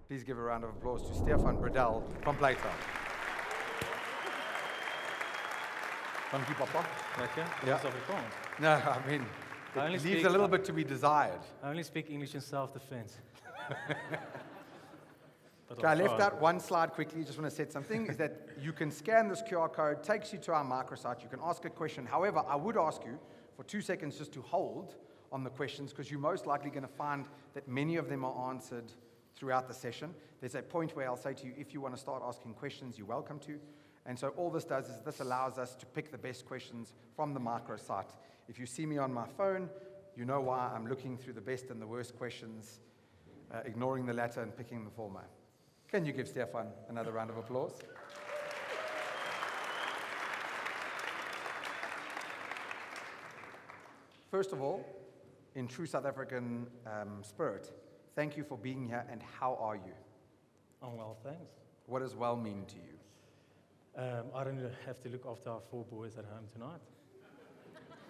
Please give a round of applause to Stephan Bredell from Plato. Thank you, Papa. Lekker. Ja. Alsof ik kon. No, I mean, I only it leaves speak- a little bit to be desired. I only speak English in self-defense. But Okay, I I'll left try. out one slide quickly, just want to set something, is that you can scan this QR code, takes you to our microsite, you can ask a question. However, I would ask you for 2 seconds just to hold on the questions, because you're most likely going to find that many of them are answered throughout the session. There's a point where I'll say to you, if you want to start asking questions, you're welcome to. And so all this does is this allows us to pick the best questions from the microsite. If you see me on my phone, you know why I'm looking through the best and the worst questions, ignoring the latter and picking the former. Can you give Stephan another round of applause? First of all, in true South African spirit, thank you for being here, and how are you? Oh, well, thanks. What does well mean to you? I don't have to look after our 4 boys at home tonight.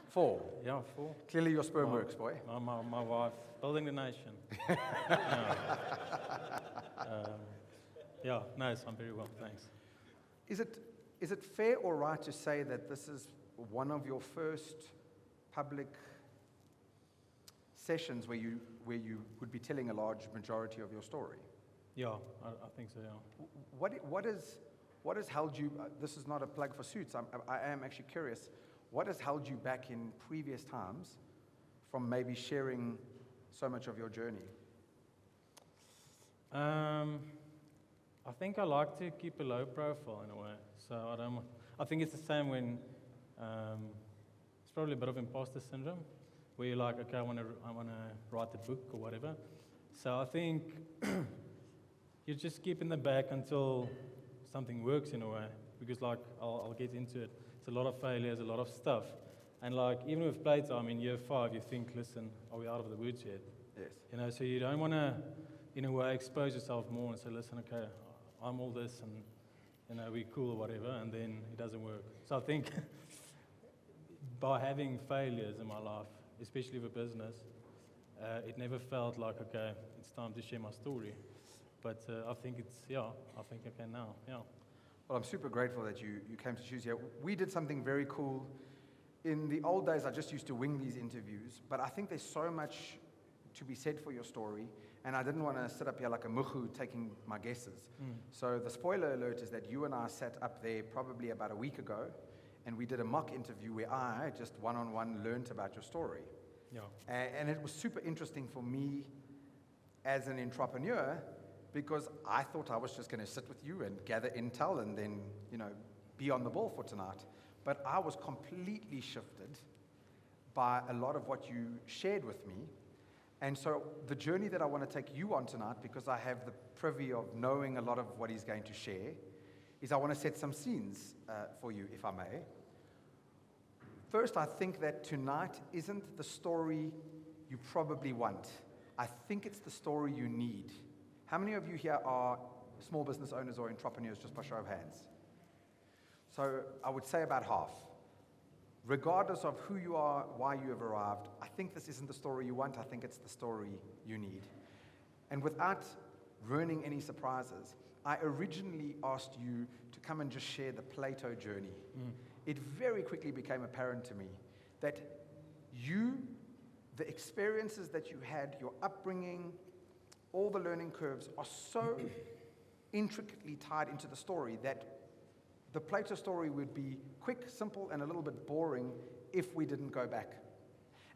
4. Yeah, 4. Clearly your sperm Wow. works, boy. My wife, building the nation. Yeah. Yeah, no, so I'm very well, thanks. Is it fair or right to say that this is one of your first public sessions where you would be telling a large majority of your story? Yeah, I think so, yeah. What has held you? This is not a plug for Suits. I am actually curious. What has held you back in previous times from maybe sharing so much of your journey? I think I like to keep a low profile in a way. So I think it's the same when it's probably a bit of imposter syndrome, where you're like, okay, I want to write a book or whatever. So I think you just keep in the back until something works in a way, because like I'll get into it. It's a lot of failures, a lot of stuff, and like even with Plato, I mean, year 5, you think, listen, are we out of the woods yet? Yes. You know, so you don't want to, in a way, expose yourself more and say, listen, okay, I'm all this, and you know, we're cool or whatever, and then it doesn't work. So I think by having failures in my life, especially with business, it never felt like, okay, it's time to share my story. But I think I think I can now, yeah. Well, I'm super grateful that you came to choose here. We did something very cool. In the old days, I just used to wing these interviews, but I think there's so much to be said for your story, and I didn't want to sit up here like a muhu taking my guesses. So the spoiler alert is that you and I sat up there probably about a week ago, and we did a mock interview where I just one-on-one learned about your story. Yeah. And it was super interesting for me as an entrepreneur, because I thought I was just going to sit with you and gather intel and then, be on the ball for tonight. But I was completely shifted by a lot of what you shared with me. And so the journey that I want to take you on tonight, because I have the privy of knowing a lot of what he's going to share, is I want to set some scenes for you, if I may. First, I think that tonight isn't the story you probably want. I think it's the story you need. How many of you here are small business owners or entrepreneurs, just by show of hands? So I would say about half. Regardless of who you are, why you have arrived, I think this isn't the story you want. I think it's the story you need. And without ruining any surprises, I originally asked you to come and just share the Plato journey. It very quickly became apparent to me that the experiences that you had, your upbringing, all the learning curves are so intricately tied into the story that the Plato story would be quick, simple, and a little bit boring if we didn't go back.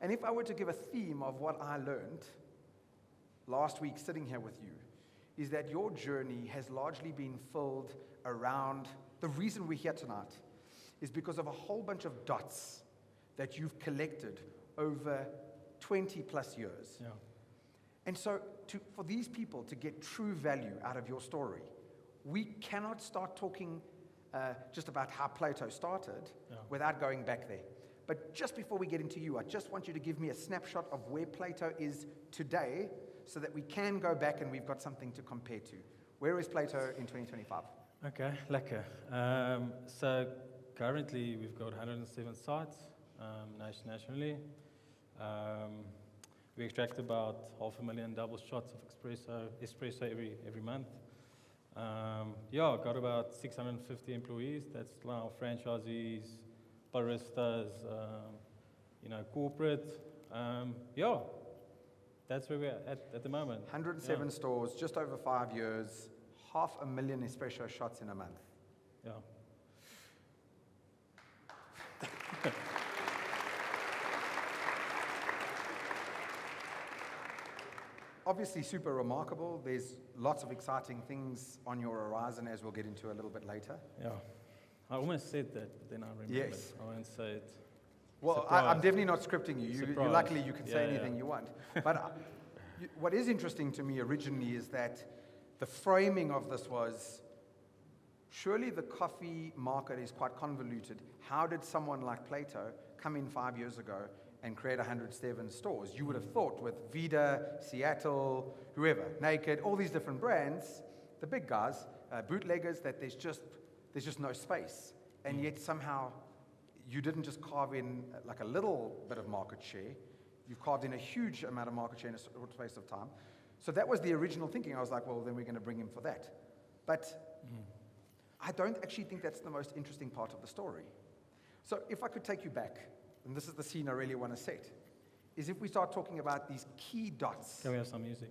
And if I were to give a theme of what I learned last week sitting here with you, is that your journey has largely been filled around, the reason we're here tonight is because of a whole bunch of dots that you've collected over 20 plus years. Yeah. And so for these people to get true value out of your story, we cannot start talking just about how Plato started without going back there. But just before we get into you, I just want you to give me a snapshot of where Plato is today so that we can go back and we've got something to compare to. Where is Plato in 2025? Okay, lekker. So currently we've got 107 sites nationally. We extract about 500,000 double shots of espresso every month. Got about 650 employees. That's now franchisees, baristas, corporate. That's where we're at the moment. 107 stores, just over 5 years, 500,000 espresso shots in a month. Yeah. Obviously super remarkable. There's lots of exciting things on your horizon, as we'll get into a little bit later. Yeah. I almost said that, but then I remembered. Yes. I won't say it. Well, I'm definitely not scripting you. Luckily, you can say anything you want. But what is interesting to me originally is that the framing of this was, surely the coffee market is quite convoluted. How did someone like Plato come in 5 years ago and create 107 stores? You would have thought with Vida, Seattle, whoever, Naked, all these different brands, the big guys, bootleggers, that there's just no space. And yet somehow you didn't just carve in like a little bit of market share. You've carved in a huge amount of market share in a short space of time. So that was the original thinking. I was like, well, then we're going to bring him for that. But I don't actually think that's the most interesting part of the story. So if I could take you back, and this is the scene I really want to set, is if we start talking about these key dots. Can we have some music?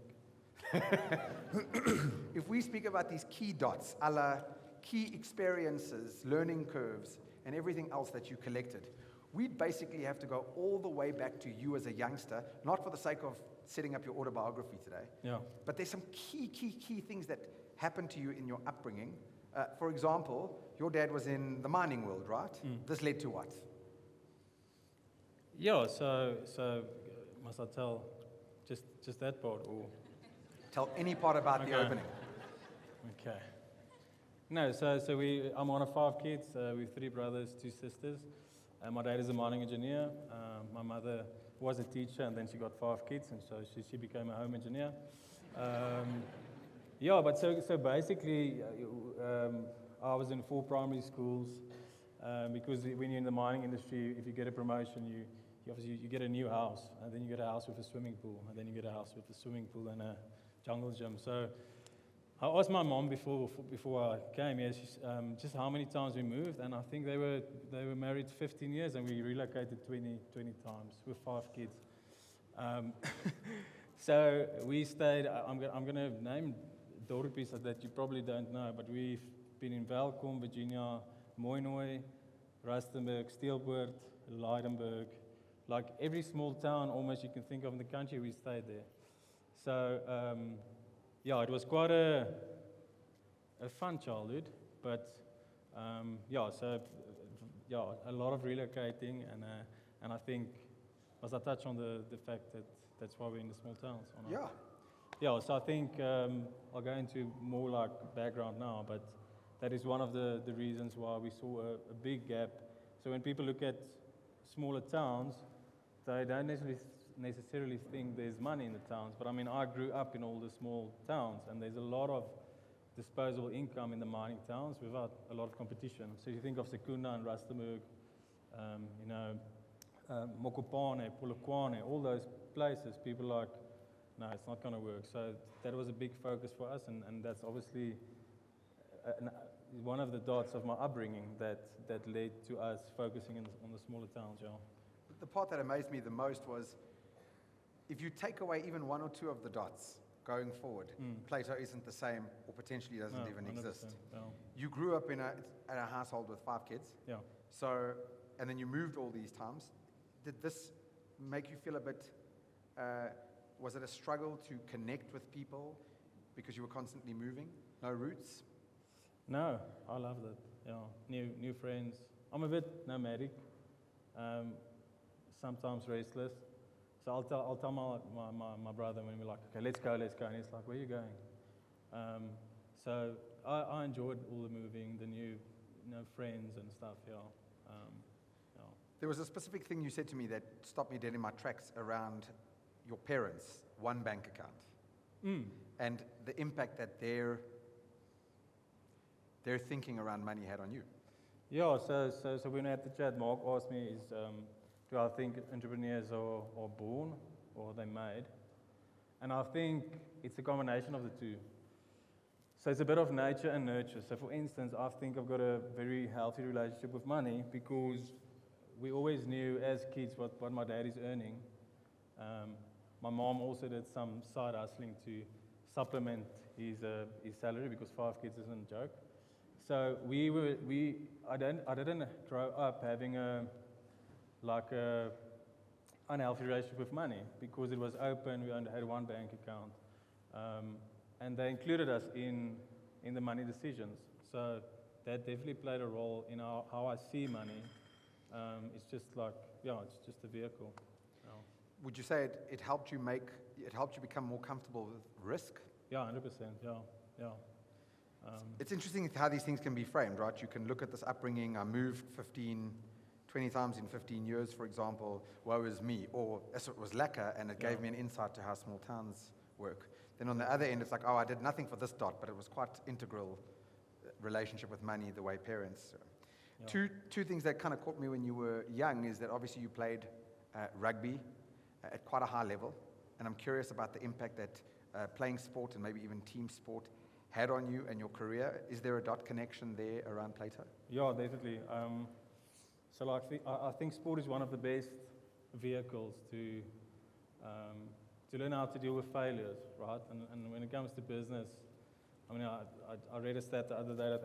If we speak about these key dots, a la key experiences, learning curves, and everything else that you collected, we'd basically have to go all the way back to you as a youngster, not for the sake of setting up your autobiography today, but there's some key things that happened to you in your upbringing. For example, your dad was in the mining world, right? This led to what? Yeah, so must I tell just that part, or? Tell any part about the opening. Okay. No, so I'm one of 5 kids. We have 3 brothers, 2 sisters. My dad is a mining engineer. My mother was a teacher, and then she got 5 kids, and so she became a home engineer. But so basically, I was in 4 primary schools, because when you're in the mining industry, if you get a promotion, you obviously get a new house, and then you get a house with a swimming pool, and then you get a house with a swimming pool and a jungle gym. So I asked my mom before I came here, just how many times we moved, and I think they were married 15 years, and we relocated 20 times with 5 kids. So we stayed. I'm going to name dorpies that you probably don't know, but we've been in Welkom, Virginia, Mooinooi, Rustenburg, Steelpoort, Leidenburg, like every small town almost you can think of in the country. We stayed there. So. It was quite a fun childhood, but a lot of relocating, and I think, as I touch on the fact that that's why we're in the small towns. So I think I'll go into more like background now, but that is one of the reasons why we saw a big gap. So when people look at smaller towns, they don't necessarily think there's money in the towns, but I mean, I grew up in all the small towns, and there's a lot of disposable income in the mining towns without a lot of competition. So you think of Secunda and Rustenburg, Mokopane, Polokwane, all those places, people are like, no, it's not going to work. So that was a big focus for us, and that's obviously one of the dots of my upbringing that led to us focusing on the smaller towns. The part that amazed me the most was, if you take away even 1 or 2 of the dots going forward, Plato isn't the same, or potentially doesn't even exist. You grew up in a household with 5 kids. So, and then you moved all these times. Did this make you feel a bit, was it a struggle to connect with people because you were constantly moving? No roots? No, I loved it. New friends. I'm a bit nomadic, sometimes restless. So I'll tell my brother when we're like, okay, let's go, and he's like, where are you going? So I enjoyed all the moving, the new friends and stuff. There was a specific thing you said to me that stopped me dead in my tracks around your parents, one bank account, and the impact that their thinking around money had on you. So when I had the chat, Mark asked me, do I think entrepreneurs are born or they made. And I think it's a combination of the two. So it's a bit of nature and nurture. So for instance, I think I've got a very healthy relationship with money because we always knew as kids what my dad is earning. My mom also did some side hustling to supplement his salary because 5 kids isn't a joke. So I didn't grow up having a unhealthy relationship with money because it was open. We only had one bank account, and they included us in the money decisions. So that definitely played a role in how I see money. It's just it's just a vehicle. Would you say it helped you become more comfortable with risk? Yeah, 100%. Yeah. It's interesting how these things can be framed, right? You can look at this upbringing. I moved 20 times in 15 years, for example. Woe is me. Or it was lekker, and it gave me an insight to how small towns work. Then on the other end, it's like, I did nothing for this dot, but it was quite integral relationship with money, the way parents. Yeah. Two things that kind of caught me when you were young is that obviously you played rugby at quite a high level, and I'm curious about the impact that playing sport and maybe even team sport had on you and your career. Is there a dot connection there around Plato? Yeah, definitely. I think sport is one of the best vehicles to learn how to deal with failures, right? And when it comes to business, I mean, I read a stat the other day that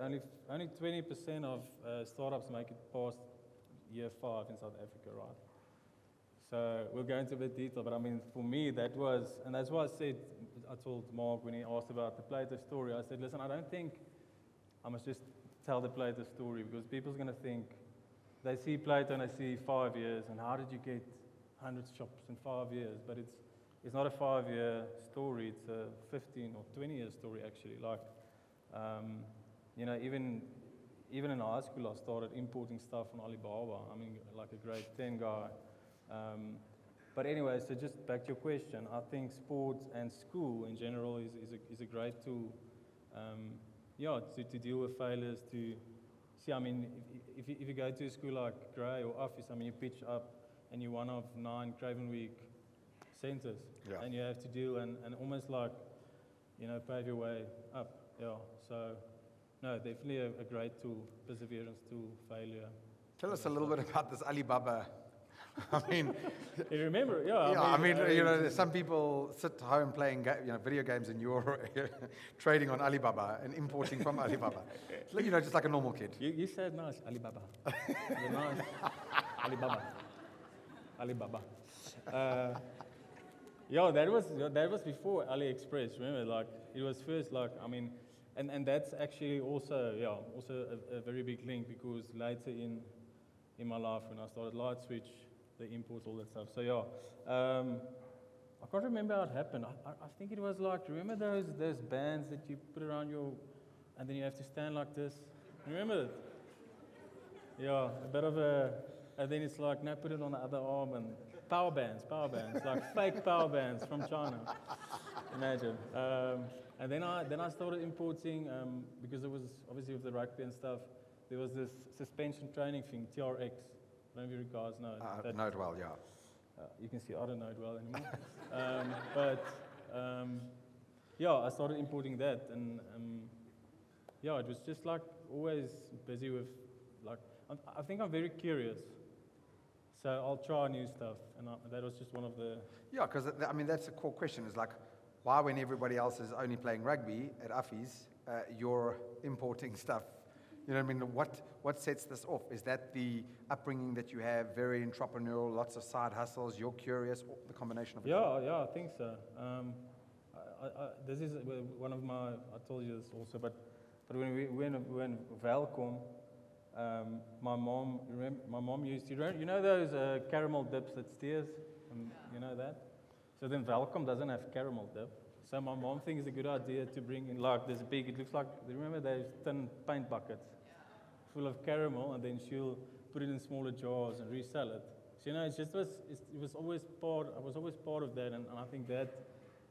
only 20% of startups make it past year 5 in South Africa, right? So we'll go into a bit detail, but I mean, for me, that was, and that's why I told Mark when he asked about the Plato story, I said, listen, I don't think I must just tell the Plato story because people's going to think, they see Plato and they see 5 years, and how did you get 100 shops in 5 years? But it's not a 5-year story, it's a 15 or 20-year story, actually. Like, even in high school, I started importing stuff from Alibaba. I mean, like a grade 10 guy. But anyway, so just back to your question, I think sports and school in general is a great tool, to deal with failures, to see, I mean, if you go to a school like Grey or Office, I mean, you pitch up and you're one of 9 Craven Week centers, and you have to deal and almost like, pave your way up, So, no, definitely a great tool, perseverance tool, failure. Tell us a little bit about this Alibaba. I mean, you remember? Some people sit home playing video games, and you're trading on Alibaba and importing from Alibaba. Just like a normal kid. You said nice, Alibaba. You're nice, Alibaba. That was before AliExpress. Remember, like it was first, and that's actually also a very big link because later in my life when I started Light Switch, the imports, all that stuff. So I can't remember how it happened. I think it was like, remember those bands that you put around and then you have to stand like this? Remember it? Yeah, a bit of and then it's like, now put it on the other arm, and power bands, like fake power bands from China. Imagine. And then I started importing, because it was obviously with the rugby and stuff, there was this suspension training thing, TRX. I don't know if you guys know it. Know it well, yeah. You can see I don't know it well anymore. I started importing that, and it was just like always busy with, like, I think I'm very curious. So I'll try new stuff, and that was just one of the... Yeah, because, I mean, that's a core question, is like, why when everybody else is only playing rugby at Uffies, you're importing stuff? You know what I mean? What sets this off? Is that the upbringing that you have, very entrepreneurial, lots of side hustles, you're curious, or the combination of it? Yeah, I think so. This is one of my, I told you this also, but when we went Welcome, my mom used to, those caramel dips that steers, you know that? So then Welcome doesn't have caramel dip. So my mom thinks it's a good idea to bring in like this big, it looks like, remember those thin paint buckets full of caramel, and then she'll put it in smaller jars and resell it. So, it was always part, I was always part of that, and I think that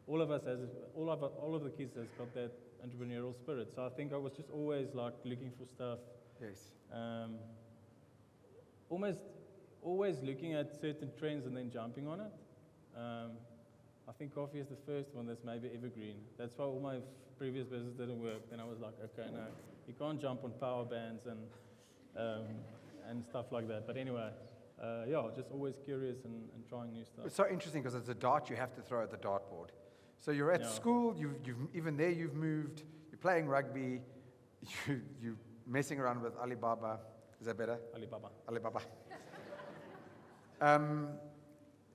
all of the kids has got that entrepreneurial spirit. So I think I was just always like looking for stuff. Yes. Almost always looking at certain trends and then jumping on it. I think coffee is the first one that's maybe evergreen. That's why all my previous business didn't work. Then I was like, okay, no, you can't jump on power bands and stuff like that. But anyway, yeah, just always curious and trying new stuff. It's so interesting because it's a dart you have to throw at the dartboard. So you're at school, even there you've moved, you're playing rugby, you're messing around with Alibaba. Is that better? Alibaba.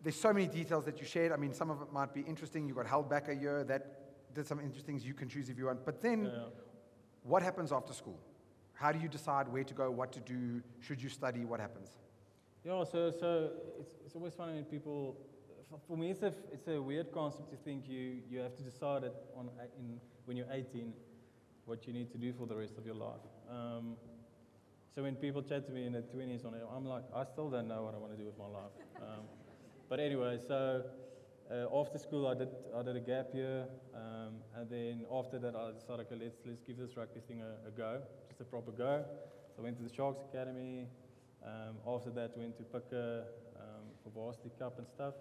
There's so many details that you shared. I mean, some of it might be interesting. You got held back a year. That did some interesting things. You can choose if you want. But then, what happens after school? How do you decide where to go, what to do? Should you study? What happens? Yeah, so it's always funny when people. For me, it's a weird concept to think you have to decide when you're 18 what you need to do for the rest of your life. So when people chat to me in their 20s, I'm like, I still don't know what I want to do with my life. But anyway, so after school I did a gap year, and then after that I decided, okay, let's give this rugby thing a go, just a proper go. So I went to the Sharks Academy. After that, went to Pika for varsity cup and stuff.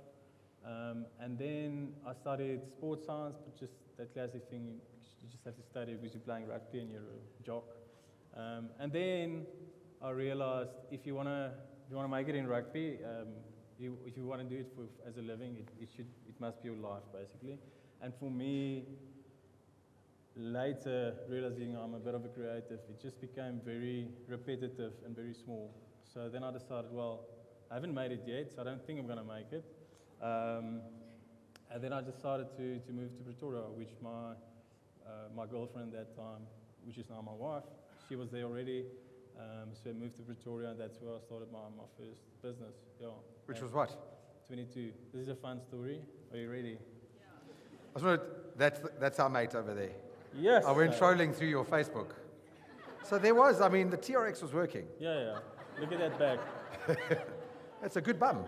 And then I studied sports science, but just that classic thing, you just have to study because you're playing rugby and you're a jock. And then I realized if you want to make it in rugby, if you want to do it as a living, it must be your life basically. And for me, later realizing I'm a bit of a creative, it just became very repetitive and very small. So then I decided, well, I haven't made it yet, so I don't think I'm going to make it. And then I decided to move to Pretoria, which my girlfriend at that time, which is now my wife, she was there already. So I moved to Pretoria, and that's where I started my first business. Yeah. Which was what? 22. This is a fun story. Are you ready? Yeah. That's our mate over there. Yes. I went trolling through your Facebook. So there was, I mean, the TRX was working. Yeah. Look at that back. That's a good bum.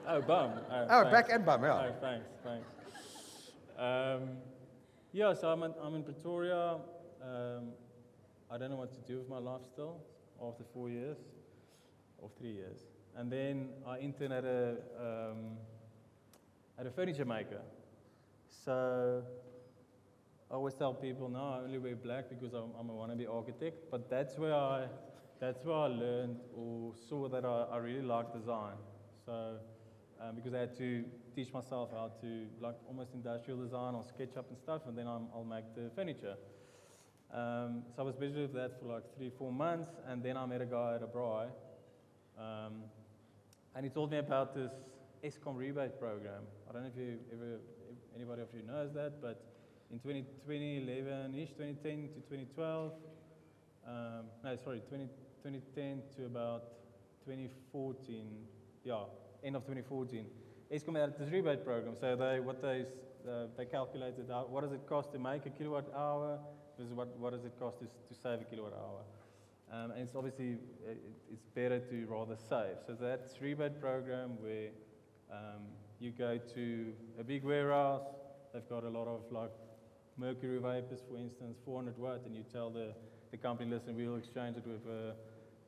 Oh, bum. Oh, back and bum, yeah. Oh, thanks. Yeah, so I'm in Pretoria. I don't know what to do with my life still after 4 years or 3 years. And then I interned at a furniture maker. So I always tell people now I only wear black because I'm a wannabe architect. But that's where I learned or saw that I really like design. So because I had to teach myself how to like almost industrial design or SketchUp and stuff, and then I'll make the furniture. So I was busy with that for like 3-4 months, and then I met a guy at a braai, and he told me about this Eskom rebate program. I don't know if anybody of you knows that, but in 2011-ish, 2010 to 2012, 2010 to about 2014, end of 2014, Eskom had this rebate program. So they calculated out what does it cost to make a kilowatt hour versus what does it cost to save a kilowatt hour. And it's obviously, it's better to rather save. So that's rebate program where you go to a big warehouse, they've got a lot of like mercury vapors, for instance, 400 watt, and you tell the company, listen, we'll exchange it with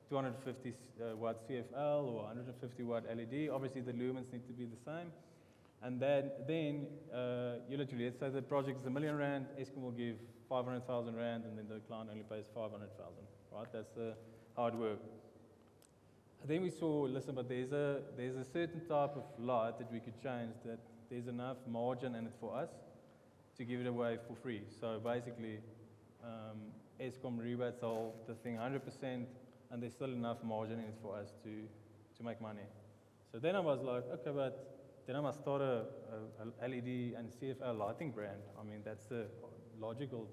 250 watt CFL or 150 watt LED. Obviously the lumens need to be the same. And then you literally, let's say the project is R1 million, Eskom will give 500,000 rand, and then the client only pays 500,000, right? That's how it works. Then we saw, listen, but there's a certain type of light that we could change that there's enough margin in it for us to give it away for free. So basically, Eskom rebates the thing 100%, and there's still enough margin in it for us to make money. So then I was like, okay, but then I must start a LED and CFL lighting brand. I mean, that's the logical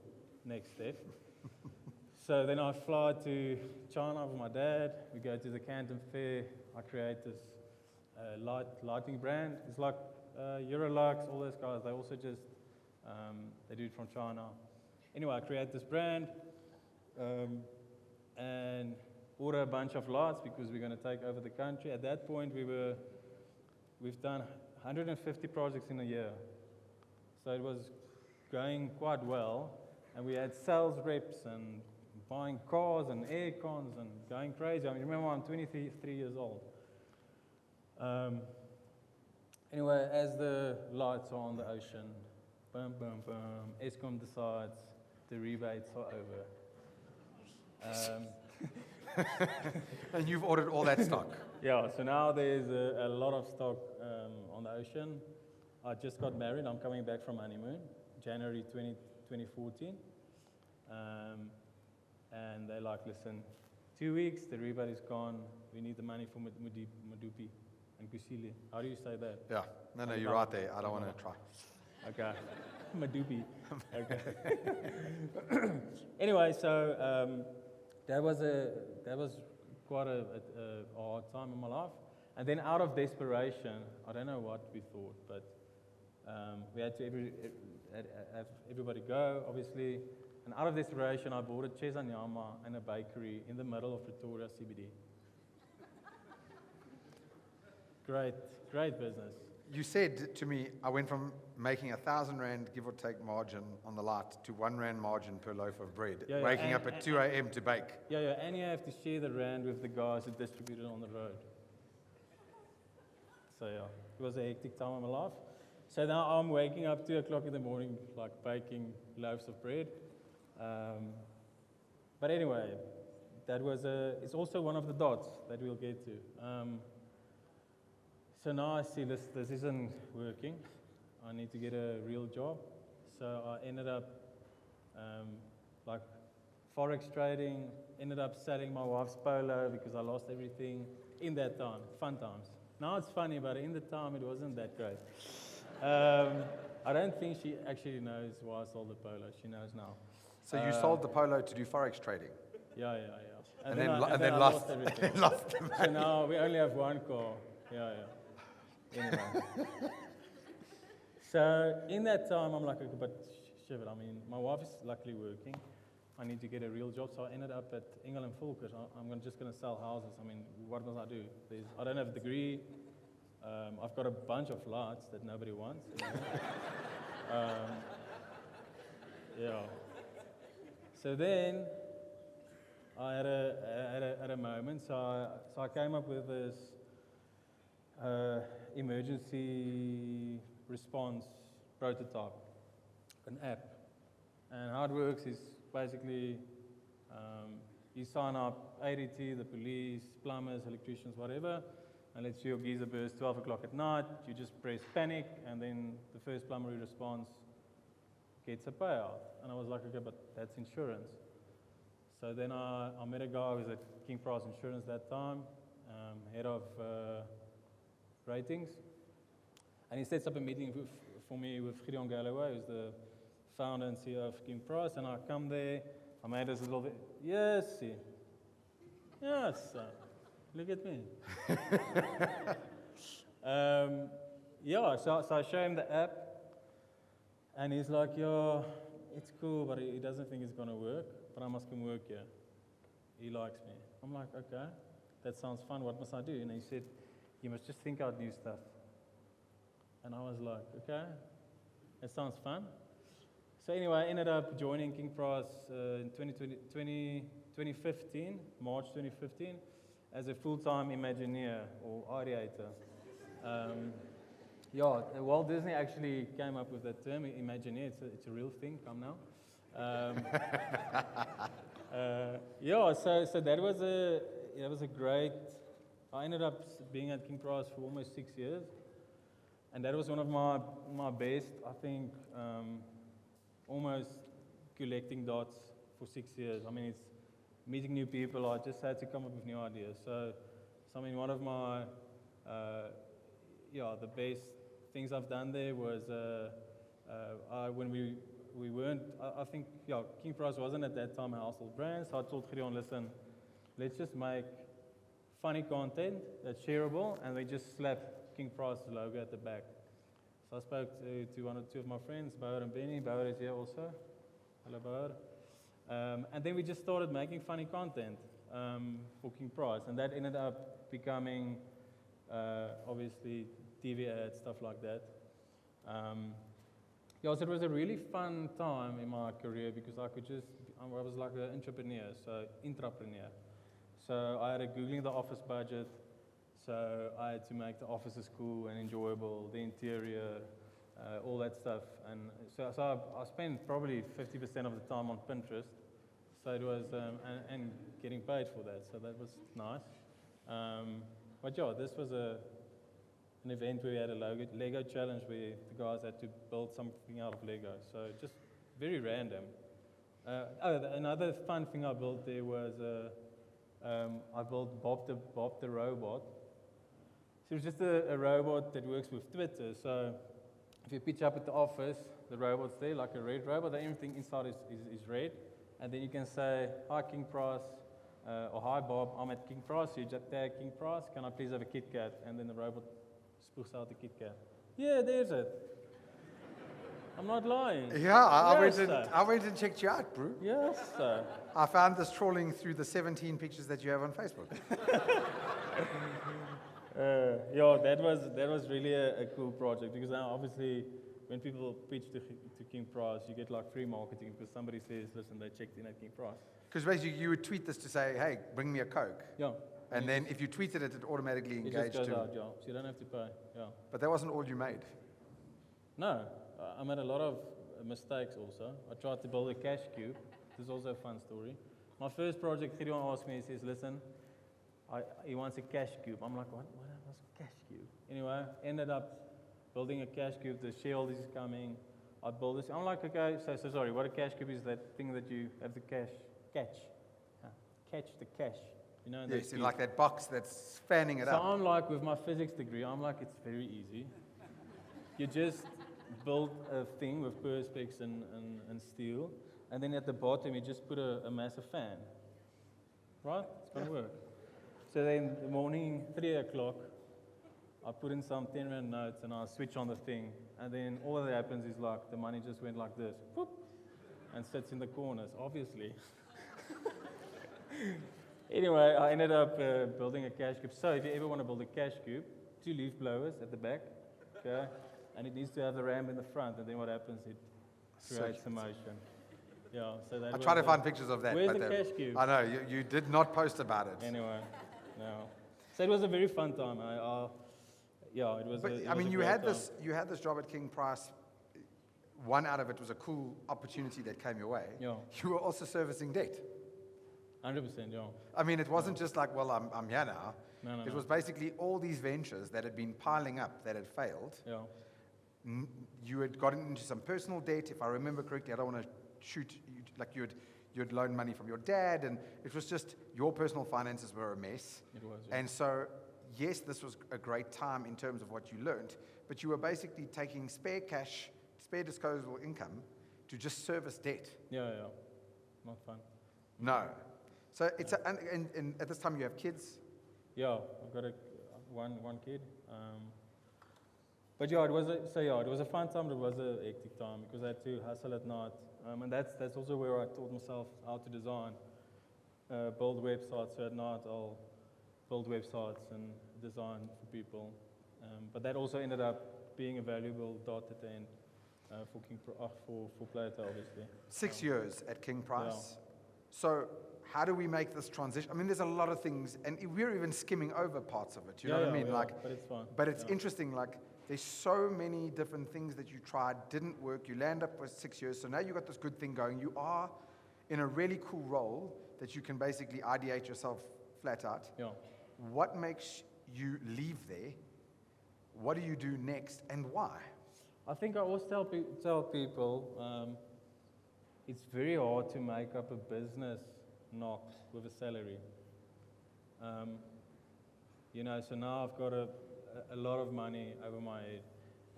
next step. So then I fly to China with my dad. We go to the Canton Fair. I create this lighting brand. It's like Eurolux, all those guys. They also just, they do it from China. Anyway, I create this brand and order a bunch of lights because we're going to take over the country. At that point, we've done 150 projects in a year. So it was going quite well. And we had sales reps and buying cars and air cons and going crazy. I mean, remember, I'm 23 years old. Anyway, as the lights are on the ocean, boom, boom, boom, Eskom decides the rebates are over. And you've ordered all that stock. Yeah, so now there's a lot of stock on the ocean. I just got married. I'm coming back from honeymoon, January 2014. And they're like, listen, 2 weeks, the rebate is gone. We need the money for Madupi and Kusile. How do you say that? Yeah. No, you're right there. I don't want to try. Okay. Madupi. Okay. Anyway, so that was quite a hard time in my life. And then out of desperation, I don't know what we thought, but we had to have everybody go, obviously. And out of desperation, I bought a Chesa Nyama and a bakery in the middle of Pretoria CBD. Great business. You said to me, I went from making 1,000 rand, give or take, margin on the lot to 1 rand margin per loaf of bread, waking up at 2 a.m. to bake. Yeah, and you have to share the rand with the guys that distribute it on the road. So yeah, it was a hectic time of my life. So now I'm waking up 2 o'clock in the morning, like baking loaves of bread. But anyway, it's also one of the dots that we'll get to. So now I see this isn't working. I need to get a real job. So I ended up like forex trading, ended up selling my wife's polo because I lost everything in that time, fun times. Now it's funny, but in the time it wasn't that great. I don't think she actually knows why I sold the polo. She knows now. So you sold the polo to do forex trading? Yeah. And then I lost everything. and lost the money. So now we only have one car. Yeah. Anyway. So in that time, I'm like, okay, but shit, I mean, my wife is luckily working. I need to get a real job. So I ended up at Engel and Volkers. I'm just going to sell houses. I mean, what must I do? I don't have a degree. I've got a bunch of lights that nobody wants. Yeah. So then I had a moment. So I came up with this emergency response prototype, an app. And how it works is basically you sign up ADT, the police, plumbers, electricians, whatever, and let's say your geyser bursts 12 o'clock at night, you just press panic, and then the first plumber who responds gets a payout. And I was like, okay, but that's insurance. So then I met a guy who was at King Price Insurance that time, head of ratings, and he sets up a meeting for me with Gideon Galloway, who's the founder and CEO of King Price, and I come there, I made this little bit, yes, look at me. So I show him the app, and he's like, yeah, it's cool, but he doesn't think it's going to work, but I must come work here. He likes me. I'm like, okay, that sounds fun, what must I do? And he said, you must just think out new stuff. And I was like, okay, that sounds fun. So anyway, I ended up joining King Price in 2015, March 2015, as a full-time Imagineer or ideator. Walt Disney actually came up with that term, Imagineer. It's a real thing, come now. So that was a great. I ended up being at King Price for almost 6 years, and that was one of my best. I think almost collecting dots for 6 years. I mean, it's meeting new people. I just had to come up with new ideas. So I mean, one of my the best things I've done there was when we weren't. I think King Price wasn't at that time a household brand. So I told Gideon, listen, let's just make funny content that's shareable, and we just slap King Price's logo at the back. So I spoke to one or two of my friends, Bauer and Benny. Bauer is here also. Hello, Bauer. And then we just started making funny content for King Price, and that ended up becoming, obviously, TV ads, stuff like that. So it was a really fun time in my career because I was like an intrapreneur. So I had a Googling the office budget, So I had to make the offices cool and enjoyable, the interior, all that stuff. And so I spent probably 50% of the time on Pinterest. So it was, and getting paid for that. So that was nice. But yeah, this was an event where we had a Lego challenge where the guys had to build something out of Lego. So just very random. Another fun thing I built there was I built Bob the robot. So it was just a robot that works with Twitter. So if you pitch up at the office, the robot's there, like a red robot, everything inside is red. And then you can say, hi King Price, or hi Bob, I'm at King Price. So you just tag King Price, can I please have a Kit Kat? And then the robot spoofs out the Kit Kat. Yeah, there's it. I'm not lying. Yeah, I Yes, went and checked you out, bro. Yes, sir. I found this trawling through the 17 pictures that you have on Facebook. Yeah, that was really a cool project because now obviously when people pitch to King Price, you get like free marketing because somebody says, listen, they checked in at King Price. Because basically you would tweet this to say, hey, bring me a Coke. Yeah. And then if you tweeted it, it automatically It engaged just goes to. out, yeah. So you don't have to pay, yeah. But that wasn't all you made. No, I made a lot of mistakes also. I tried to build a cash cube. This is also a fun story. My first project, Gideon asked me, he says, listen, he wants a cash cube. I'm like, what was a cash cube? Anyway, ended up building a cash cube. The shareholders is coming. I build this. I'm like, okay, so sorry, what a cash cube is that thing that you have to catch the cash. You know, Yes, in like that box that's fanning it so up. I'm like, with my physics degree, I'm like, it's very easy. You just build a thing with perspex and steel, and then at the bottom you just put a massive fan. Right? It's going to work. So then in the morning, 3 o'clock, I put in some 10 rand notes and I switch on the thing, and then all that happens is like the money just went like this, whoop, and sits in the corners, obviously. Anyway, I ended up building a cash cube. So if you ever want to build a cash cube, 2 leaf blowers at the back, okay, and it needs to have the ram in the front, and then what happens? It creates the motion. Yeah, so that I try to find pictures of that. Where's but the cash cube? I know, you did not post about it. Anyway, no. So it was a very fun time. Yeah, it was. But I mean, you had this job at King Price. One out of it was a cool opportunity that came your way. Yeah. You were also servicing debt. 100%, yeah. I mean, it wasn't just like, well, I'm here now. No. It was basically all these ventures that had been piling up that had failed. Yeah. You had gotten into some personal debt, if I remember correctly. I don't want to shoot you, like you had loaned money from your dad, and it was just your personal finances were a mess. It was. Yeah. And so, yes, this was a great time in terms of what you learned, but you were basically taking spare cash, spare disposable income to just service debt. Yeah. Not fun. No. So it's and at this time you have kids. Yeah, I've got one kid. But yeah, it was a fun time. It was a hectic time because I had to hustle at night, and that's also where I taught myself how to design, build websites. So at night I'll build websites and design for people. But that also ended up being a valuable dot at the end for Plato, obviously. 6 years at King Price. Yeah. So how do we make this transition? I mean, there's a lot of things, and we're even skimming over parts of it. You know what I mean? Yeah, like, but it's fun. But it's interesting. Like, there's so many different things that you tried, didn't work. You land up with 6 years. So now you got this good thing going. You are in a really cool role that you can basically ideate yourself flat out. Yeah. What makes you leave there? What do you do next, and why? I think I always tell people it's very hard to make up a business knock with a salary. So now I've got a lot of money over my head,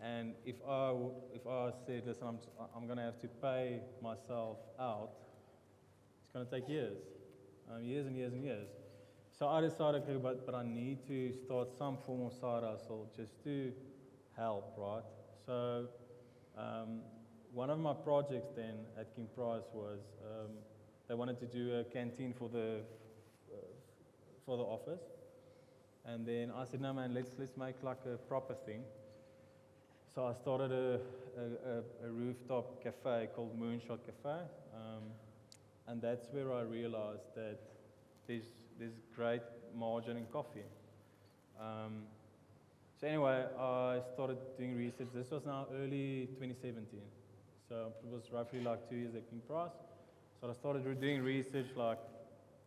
and if I said, listen, I'm going to have to pay myself out, it's going to take years and years and years. So I decided, okay, but I need to start some form of side hustle just to help, right? So one of my projects then at King Price was they wanted to do a canteen for the office, and then I said, no man, let's make like a proper thing. So I started a rooftop cafe called Moonshot Cafe, and that's where I realized that there's great margin in coffee. So anyway, I started doing research. This was now early 2017. So it was roughly like 2 years at King Price. So I started doing research like,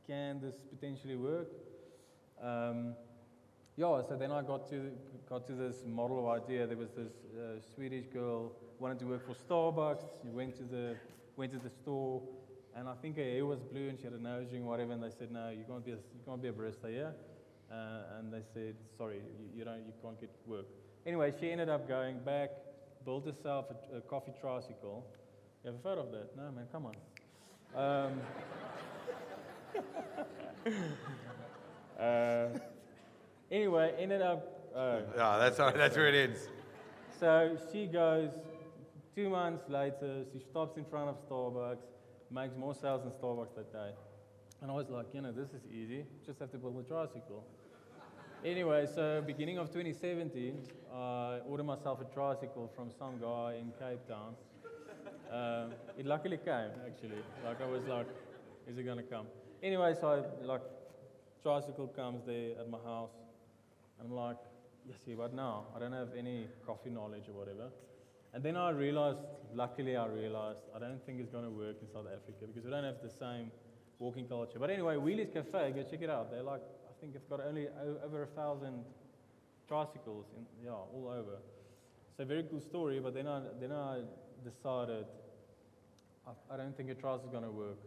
can this potentially work? So then I got to this model of idea. There was this Swedish girl wanted to work for Starbucks. She went to the store, and I think her hair was blue and she had a nose ring, whatever. And they said, no, you can't be a barista here. And they said, sorry, you can't get work. Anyway, she ended up going back, built herself a coffee tricycle. You ever heard of that? No, man, come on. Anyway, ended up. Yeah, that's where it ends. So she goes. 2 months later, she stops in front of Starbucks, makes more sales than Starbucks that day. And I was like, this is easy. Just have to build a tricycle. Anyway, so beginning of 2017, I ordered myself a tricycle from some guy in Cape Town. It luckily came, actually. Like, I was like, is it going to come? Anyway, so tricycle comes there at my house. I'm like, yes, what now? I don't have any coffee knowledge or whatever. And then luckily I realized, I don't think it's going to work in South Africa because we don't have the same walking culture. But anyway, Wheelie's Cafe, go check it out. They're like, I think they've got only over 1,000 tricycles, all over. So very cool story, but then I decided, I don't think a tricycle is going to work.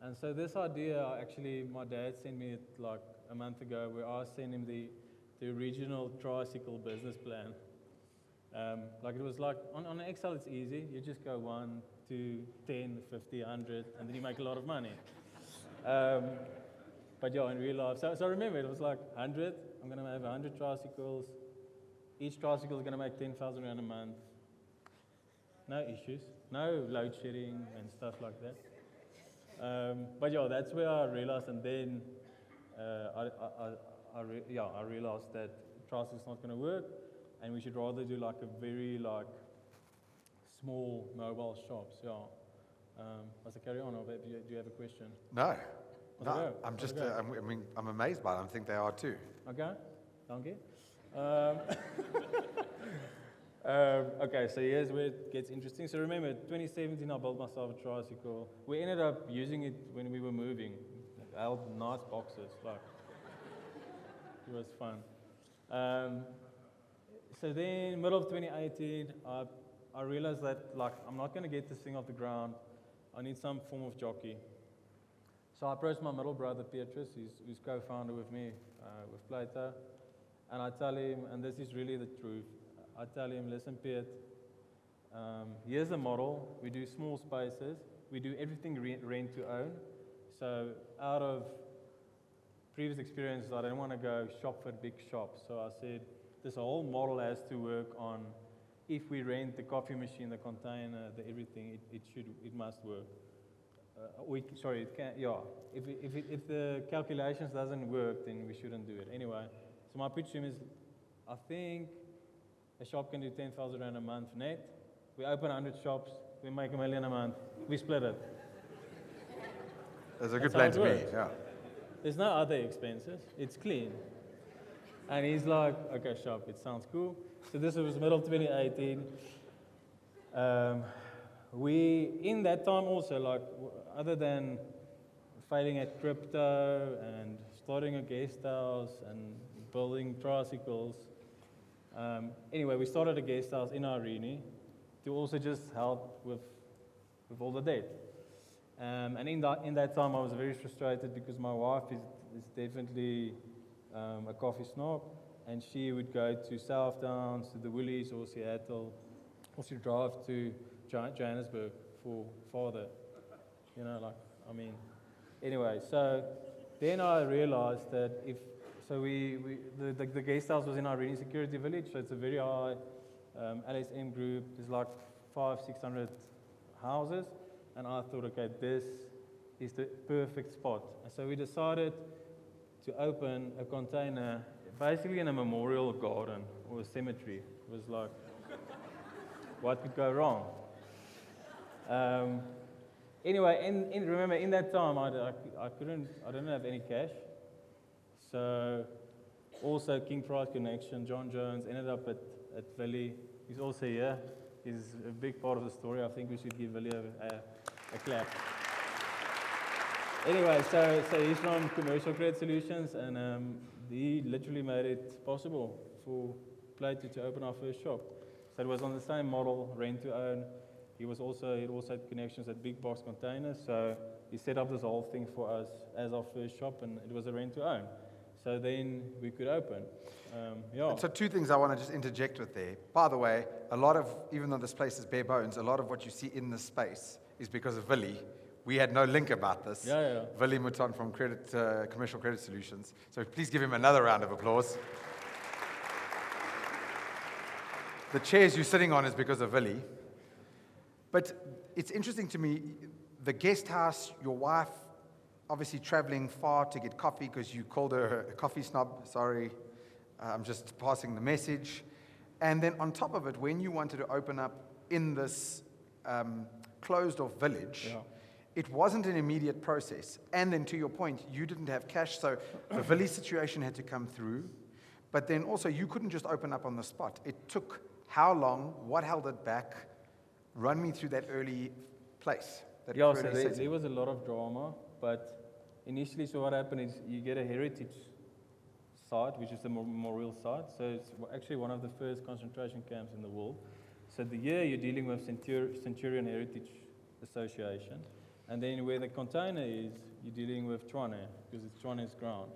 And so this idea, actually, my dad sent me it like a month ago, where I sent him the original tricycle business plan. It was like, on Excel it's easy. You just go 1, 2, 10, 50, 100, and then you make a lot of money. But in real life, so I remember it was like 100, I'm going to have 100 tricycles. Each tricycle is going to make 10,000 rand a month. No issues, no load shedding and stuff like that. But that's where I realized, and then I realized that tricycle's not going to work, and we should rather do like a very small mobile shops. As I carry on, do you have a question? No. I'm just, I'm amazed by it. I think they are too. Okay, thank you. Okay, so here's where it gets interesting. So remember, 2017, I built myself a tricycle. We ended up using it when we were moving. I held nice boxes, it was fun. So then, middle of 2018, I realized that I'm not going to get this thing off the ground. I need some form of jockey. So I approached my middle brother, Petrus, who's co-founder with me, with Plato, and I tell him, and this is really the truth, I tell him, listen, Piet, here's the model. We do small spaces. We do everything rent to own. So out of previous experiences, I didn't want to go shop for big shops. So I said, this whole model has to work on, if we rent the coffee machine, the container, the everything, it must work. It can, If the calculations doesn't work, then we shouldn't do it. Anyway, so my pitch to him is, I think a shop can do 10,000 rand a month net. We open 100 shops, we make $1 million a month, we split it. That's a good plan to me, yeah. There's no other expenses, it's clean. And he's like, okay, shop, it sounds cool. So this was middle of 2018. In that time also, other than failing at crypto and starting a guest house and building tricycles, anyway, we started a guest house in Irene to also just help with all the debt. And in that time, I was very frustrated because my wife is definitely a coffee snob, and she would go to South Downs, to the Woolies or Seattle, or she'd drive to Johannesburg for father. Anyway, so then I realized that the guest house was in Irene Security Village, so it's a very high LSM group. There's like 500-600 houses, and I thought, okay, this is the perfect spot. And so we decided to open a container, basically in a memorial garden or a cemetery. It was like, what could go wrong? Anyway, remember, in that time, I didn't have any cash. So Also, King Price connection, John Jones, ended up at Willie. He's also here. He's a big part of the story. I think we should give Willie a clap. Anyway, so he's from Commercial Credit Solutions, and he literally made it possible for Plato to open our first shop. So it was on the same model, rent to own. He also had connections at big box containers, so he set up this whole thing for us as our first shop, and it was a rent to own. So then we could open. So two things I want to just interject with there. By the way, even though this place is bare bones, a lot of what you see in this space is because of Willie. We had no link about this. Yeah. Willie Mouton from Commercial Credit Solutions. So please give him another round of applause. The chairs you're sitting on is because of Willie. But it's interesting to me, the guest house, your wife, obviously traveling far to get coffee because you called her a coffee snob. Sorry, I'm just passing the message. And then on top of it, when you wanted to open up in this closed-off village, it wasn't an immediate process. And then to your point, you didn't have cash, so the Willie situation had to come through. But then also, you couldn't just open up on the spot. It took how long? What held it back? Run me through that early place. So there was a lot of drama, but initially, so what happened is you get a heritage site, which is the memorial site. So it's actually one of the first concentration camps in the world. So the year you're dealing with Centurion Heritage Association, and then where the container is, you're dealing with Tshwane, because it's Tshwane's ground.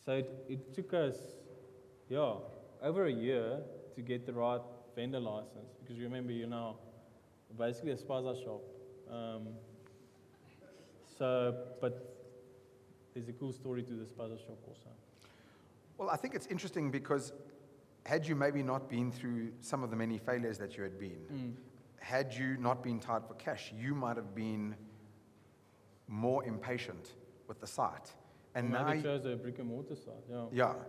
So it took us, over a year to get the right vendor license, because remember, you're now basically a spaza shop. But there's a cool story to the spaza shop also. Well, I think it's interesting because had you maybe not been through some of the many failures that you had been, had you not been tied for cash, you might have been more impatient with the site. And now you chose a brick and mortar site.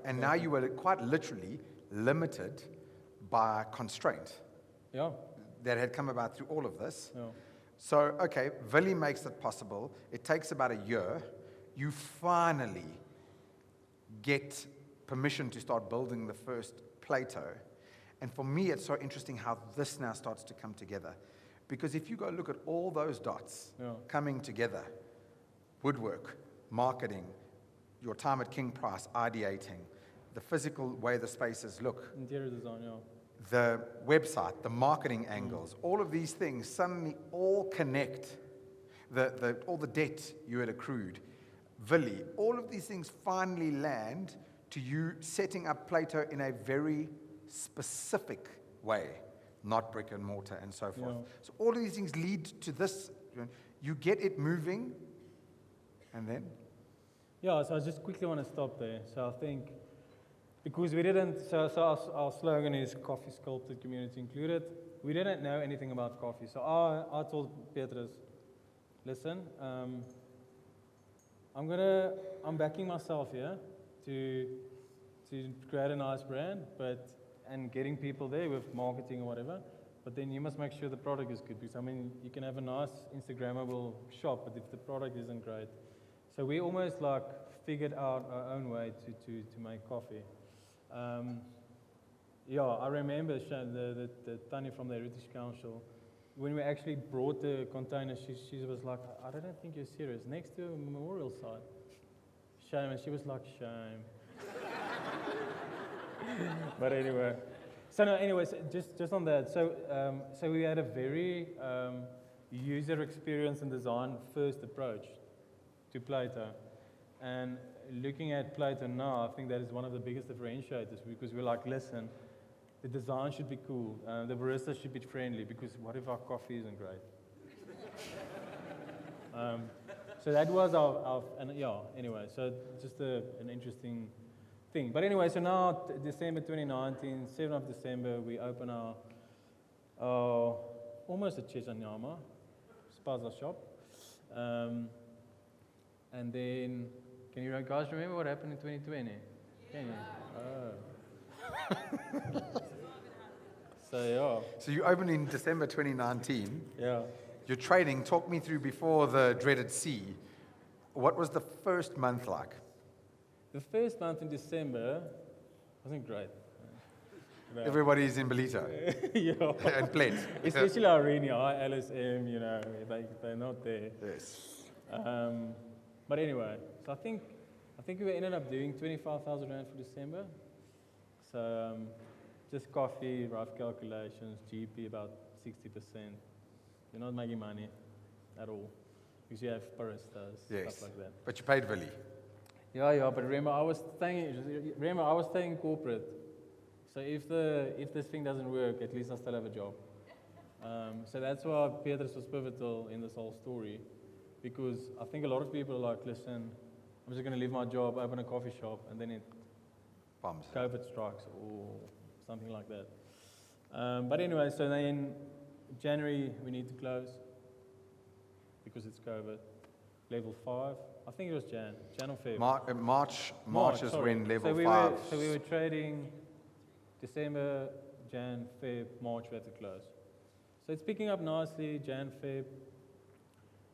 And now you were quite literally limited by constraint that had come about through all of this. So, okay, Willie makes it possible. It takes about a year. You finally get permission to start building the first Plato. And for me, it's so interesting how this now starts to come together. Because if you go look at all those dots coming together, woodwork, marketing, your time at King Price, ideating, the physical way the spaces look, interior design, the website, the marketing angles, all of these things suddenly all connect. All the debt you had accrued, Willie, all of these things finally land to you setting up Plato in a very specific way, not brick and mortar and so forth. So all of these things lead to this. You get it moving, and then? So I just quickly want to stop there. So I think, because we didn't, so our slogan is coffee sculpted, community included. We didn't know anything about coffee. So I told Petrus, listen, I'm backing myself here to create a nice brand, and getting people there with marketing or whatever. But then you must make sure the product is good, because you can have a nice Instagrammable shop, but if the product isn't great. So we almost figured out our own way to make coffee. I remember the Tanya from the Heritage Council, when we actually brought the container, she was like, I don't think you're serious. Next to a memorial site. Shame. And she was like, shame. But anyway. Just on that. So we had a very user experience and design first approach to Plato. And looking at Plato now, I think that is one of the biggest differentiators, because we're like, listen, the design should be cool, the barista should be friendly, because what if our coffee isn't great? So that was anyway, so just an interesting thing. But anyway, so now, December 2019, 7th of December, we open our almost a Chesanyama spaza shop. And then, can you guys remember what happened in 2020? Can you? So you opened in December 2019. Yeah. Your trading, talk me through before the dreaded C. What was the first month like? the first month in December wasn't great. But- Everybody's in Belita yeah. and Plate. Especially Irene, LSM, they're not there. Yes. But anyway, so I think we ended up doing 25,000 Rand for December. So just coffee, rough calculations, GP about 60%. You're not making money at all because you have baristas, Yes. stuff like that. But you paid Willie. Yeah, but remember I was staying corporate. So if this thing doesn't work, at least I still have a job. So that's why Petrus was pivotal in this whole story, because I think a lot of people are like, listen, I'm just going to leave my job, open a coffee shop, and then Bombs. COVID strikes or something like that. But anyway, so then January we need to close because it's COVID. Level 5. I think it was Jan or Feb. March is sorry. when level so 5. We were trading December, Jan, Feb, March we have to close. So it's picking up nicely, Jan, Feb,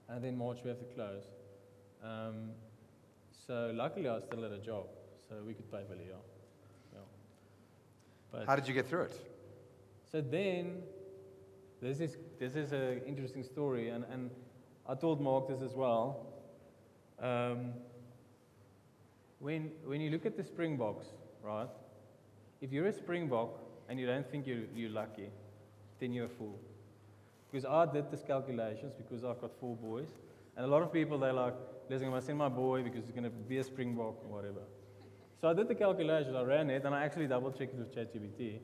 and then March we have to close. So luckily I still had a job, so we could pay Willie, yeah. But How did you get through it? so then, this is an interesting story, and I told Mark this as well. When you look at the Springboks, right? If you're a Springbok and you don't think you're lucky, then you're a fool. Because I did these calculations because I've got 4 boys, and a lot of people they're like, listen, I'm gonna send my boy because he's gonna be a Springbok or whatever. So I did the calculations, I ran it, and I actually double-checked it with ChatGPT.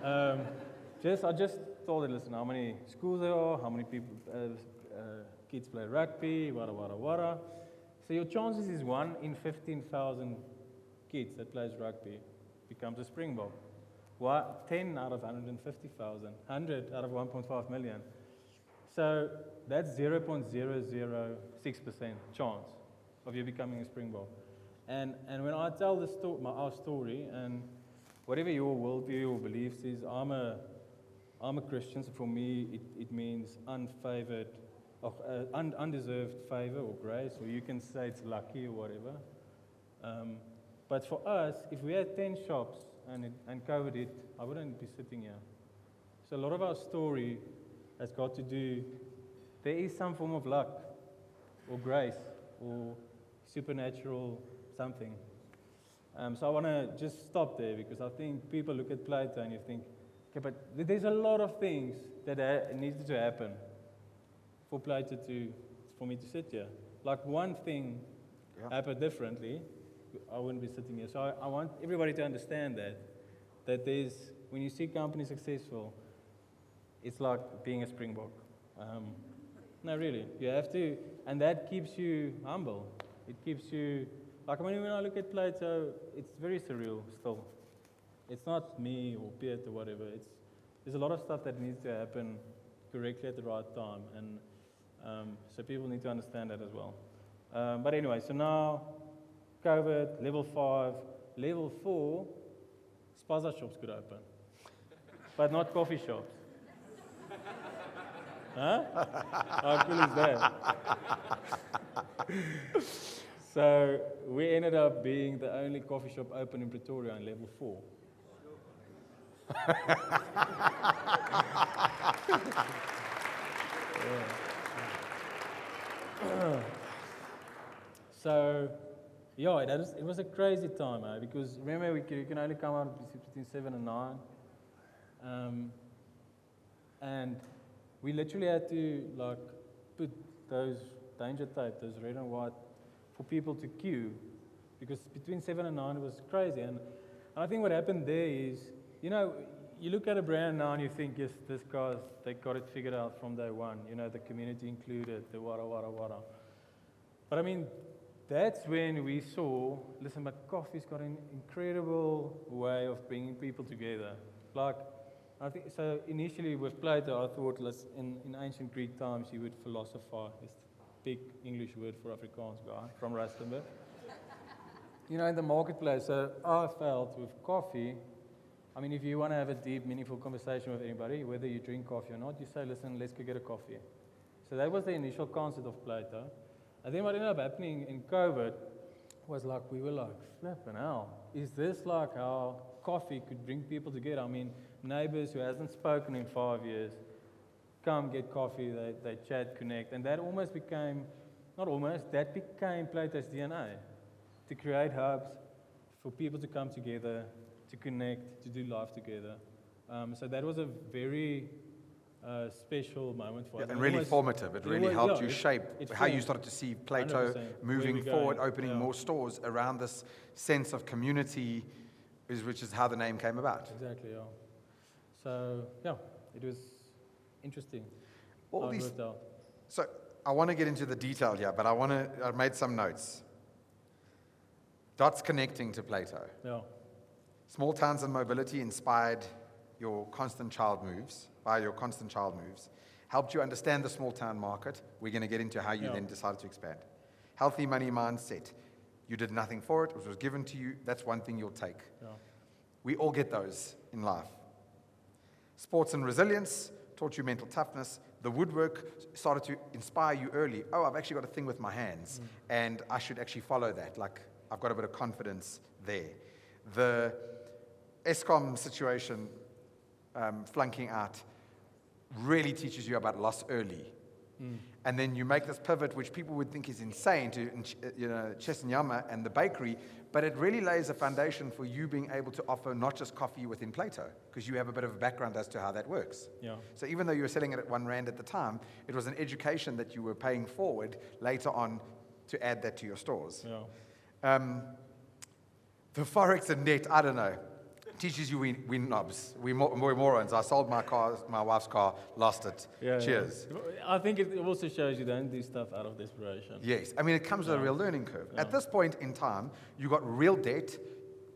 I just told it, listen, how many schools there are, how many people, kids play rugby, wada. So your chances is 1 in 15,000 kids that plays rugby becomes a Springbok. 10 out of 150,000, 100 out of 1.5 million. So that's 0.006% chance of you becoming a Springbok. And when I tell our story, and whatever your worldview or beliefs is, I'm a Christian, so for me it means unfavored, undeserved favor or grace, or you can say it's lucky or whatever. But for us, if we had 10 shops and COVID hit, I wouldn't be sitting here. So a lot of our story has got to do, there is some form of luck or grace or supernatural something. So I want to just stop there because I think people look at Plato and you think, okay, but there's a lot of things that needed to happen for Plato for me to sit here. Like one thing happened differently, I wouldn't be sitting here. So I want everybody to understand that there's, when you see companies successful, it's like being a Springbok. No, really, you have to, and that keeps you humble. It keeps you, like when I look at Plato, it's very surreal still. It's not me or Piet or whatever. There's a lot of stuff that needs to happen correctly at the right time, and so people need to understand that as well. But anyway, so now COVID, level 5, level 4, spaza shops could open, but not coffee shops. Huh? How cool is that? So we ended up being the only coffee shop open in Pretoria on level 4. So, yeah, it was a crazy time, because remember you can only come out between 7 and 9, and we literally had to like put those danger tape, those red and white, for people to queue, because between 7 and 9 it was crazy. And I think what happened there is, you look at a brand now and you think, yes, this guys, they got it figured out from day one. The community included, the wada. But I mean, that's when we saw, listen, but coffee's got an incredible way of bringing people together. Like, I think, so initially with Plato, I thought, in ancient Greek times, he would philosophize, this big English word for Afrikaans guy from Rustenburg. In the marketplace, so I felt with coffee, I mean, if you want to have a deep, meaningful conversation with anybody, whether you drink coffee or not, you say, listen, let's go get a coffee. So that was the initial concept of Plato. And then what ended up happening in COVID was like, we were like, flipping hell. Is this like how coffee could bring people together? I mean, neighbors who hasn't spoken in 5 years, come get coffee, they chat, connect. And that almost became, not almost, that became Plato's DNA. To create hubs for people to come together, to connect, to do life together. So that was a very special moment for us. And really formative. It really helped you shape how you started to see Plato 100%. moving forward, opening more stores around this sense of community, which is how the name came about. Exactly, yeah. So, yeah, it was interesting. All these, so I want to get into the detail here, but I made some notes. Dots connecting to Plato. Yeah. Small towns and mobility inspired your constant child moves, helped you understand the small town market. We're going to get into how you then decided to expand. Healthy money mindset. You did nothing for it. It was given to you. That's one thing you'll take. Yeah. We all get those in life. Sports and resilience taught you mental toughness. The woodwork started to inspire you early. Oh, I've actually got a thing with my hands, and I should actually follow that. Like, I've got a bit of confidence there. The ESCOM situation, flunking out, really teaches you about loss early. And then you make this pivot, which people would think is insane, to Chesinyama and the bakery, but it really lays a foundation for you being able to offer not just coffee within Plato, because you have a bit of a background as to how that works. Yeah. So even though you were selling it at R1 at the time, it was an education that you were paying forward later on to add that to your stores. Yeah. The Forex and net, I don't know. Teaches you we knobs, we're morons. I sold my wife's car, lost it. Yeah, cheers. Yeah. I think it also shows you don't do stuff out of desperation. Yes, I mean, it comes with a real learning curve. At this point in time, you got real debt.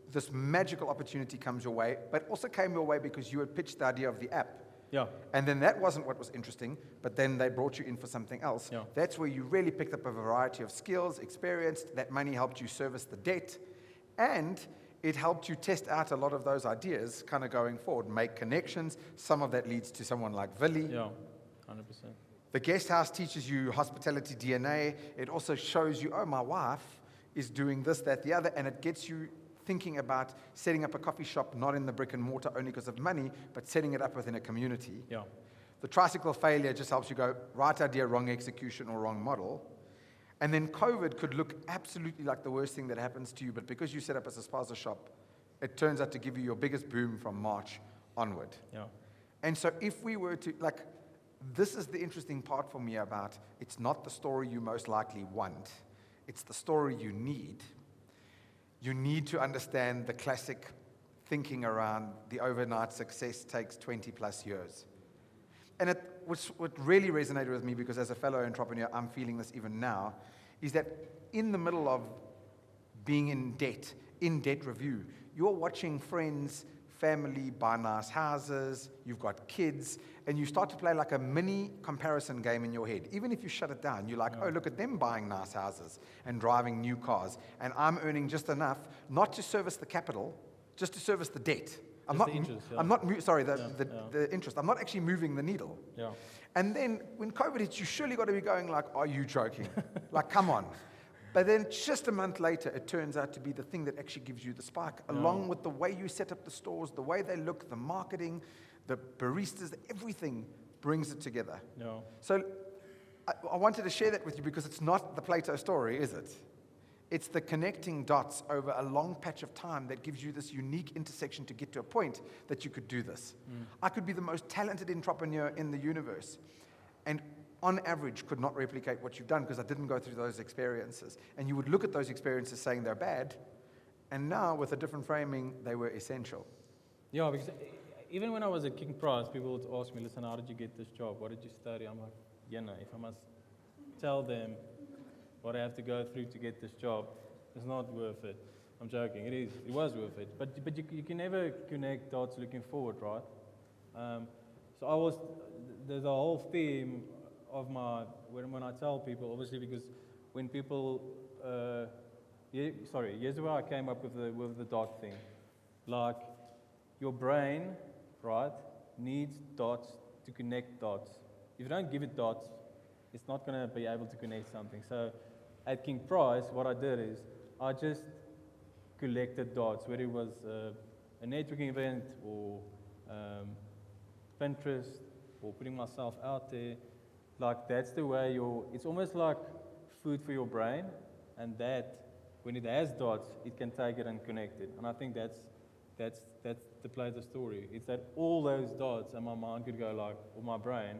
This magical opportunity comes your way, but also came your way because you had pitched the idea of the app. Yeah. And then that wasn't what was interesting, but then they brought you in for something else. Yeah. That's where you really picked up a variety of skills, experience. That money helped you service the debt, and it helped you test out a lot of those ideas kind of going forward, make connections. Some of that leads to someone like Willie. Yeah, 100%. The guest house teaches you hospitality DNA. It also shows you, oh, my wife is doing this, that, the other, and it gets you thinking about setting up a coffee shop, not in the brick and mortar only because of money, but setting it up within a community. Yeah. The tricycle failure just helps you go, right idea, wrong execution, or wrong model. And then COVID could look absolutely like the worst thing that happens to you, but because you set up as a spaza shop, it turns out to give you your biggest boom from March onward. Yeah. And so if we were to, this is the interesting part for me about, it's not the story you most likely want, it's the story you need. You need to understand the classic thinking around the overnight success takes 20 plus years. And what really resonated with me, because as a fellow entrepreneur, I'm feeling this even now, is that in the middle of being in debt review, you're watching friends, family buy nice houses, you've got kids, and you start to play like a mini comparison game in your head. Even if you shut it down, you're like, oh, look at them buying nice houses and driving new cars, and I'm earning just enough, not to service the capital, just to service the debt. The interest. I'm not actually moving the needle. Yeah. And then when COVID hits, you surely got to be going like, are you joking? Like, come on. But then just a month later, it turns out to be the thing that actually gives you the spark, along with the way you set up the stores, the way they look, the marketing, the baristas, everything brings it together. Yeah. So I wanted to share that with you because it's not the Plato story, is it? It's the connecting dots over a long patch of time that gives you this unique intersection to get to a point that you could do this. I could be the most talented entrepreneur in the universe, and on average could not replicate what you've done because I didn't go through those experiences. And you would look at those experiences saying they're bad, and now with a different framing, they were essential. Yeah, because even when I was at King Price, people would ask me, listen, how did you get this job? What did you study? I'm like, if I must tell them what I have to go through to get this job, it's not worth it. I'm joking, it is. It was worth it. But you can never connect dots looking forward, right? So I was, there's a whole theme of when I tell people, obviously, because when people, years ago I came up with the dot thing. Like, your brain, right, needs dots to connect dots. If you don't give it dots, it's not going to be able to connect something. So at King Price, what I did is I just collected dots, whether it was a networking event or Pinterest or putting myself out there. Like that's the way it's almost like food for your brain, and that when it has dots, it can take it and connect it. And I think that's the Plato story. It's that all those dots, and my mind could go like, or my brain,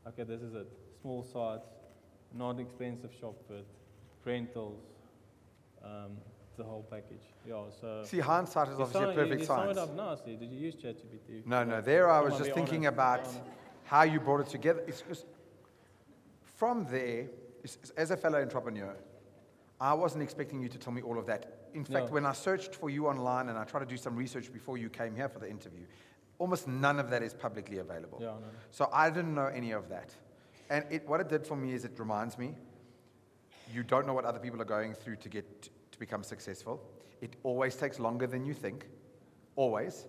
okay, this is it. Small sites, not expensive shop fit, rentals, the whole package. Yeah. So See, hindsight is obviously a perfect you science. sum it up nicely. Did you use ChatGPT? No. There I was Come on, just be thinking honest, about be honest. how you brought it together. It's just, from there, as a fellow entrepreneur, I wasn't expecting you to tell me all of that. In fact, No. when I searched for you online and I tried to do some research before you came here for the interview, almost none of that is publicly available. Yeah, I know. So I didn't know any of that. And what it did for me is it reminds me, you don't know what other people are going through to become successful. It always takes longer than you think. Always.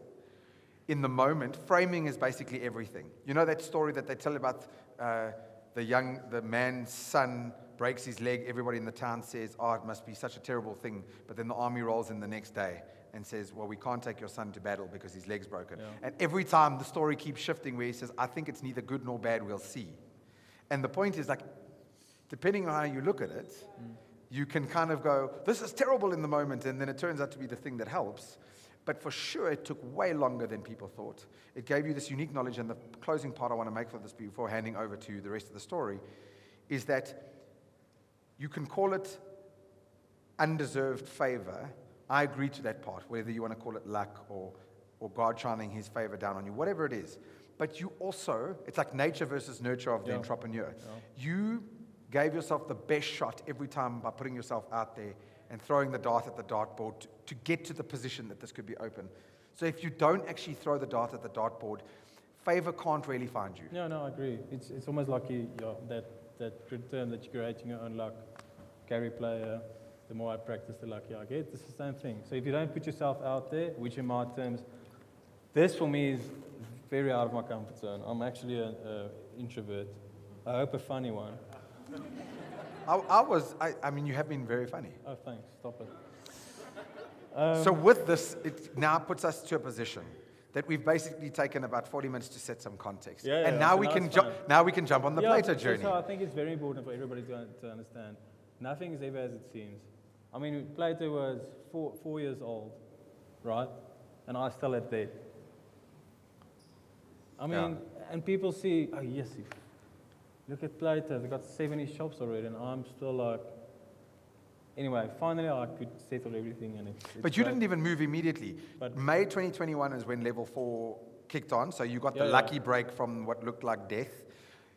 In the moment, framing is basically everything. You know that story that they tell about the man's son breaks his leg, everybody in the town says, oh, it must be such a terrible thing. But then the army rolls in the next day and says, well, we can't take your son to battle because his leg's broken. Yeah. And every time the story keeps shifting where he says, I think it's neither good nor bad, we'll see. And the point is, like, depending on how you look at it, you can kind of go, this is terrible in the moment, and then it turns out to be the thing that helps. But for sure, it took way longer than people thought. It gave you this unique knowledge, and the closing part I want to make for this before handing over to the rest of the story is that you can call it undeserved favor. I agree to that part, whether you want to call it luck or God shining his favor down on you, whatever it is. But you also, it's like nature versus nurture of the entrepreneur. Yeah. You gave yourself the best shot every time by putting yourself out there and throwing the dart at the dartboard to get to the position that this could be open. So if you don't actually throw the dart at the dartboard, favor can't really find you. No, I agree. It's almost like that good term that you're creating your own luck. Gary Player, the more I practice, the luckier I get. It's the same thing. So if you don't put yourself out there, which in my terms, this for me is very out of my comfort zone. I'm actually an introvert. I hope a funny one. I mean, you have been very funny. Oh, thanks. Stop it. So with this, it now puts us to a position that we've basically taken about 40 minutes to set some context. And now so we now can it's jump. fine. Now we can jump on the Plato journey. So I think it's very important for everybody to understand. Nothing is ever as it seems. I mean, Plato was 4 years old, right? And I still at that. I mean, and people see, oh yes, look at Plato, they've got 70 shops already, and I'm still like, anyway, finally I could settle everything, and it's But you great. didn't even move immediately. But- May 2021 is when level 4 kicked on, so you got the lucky break from what looked like death.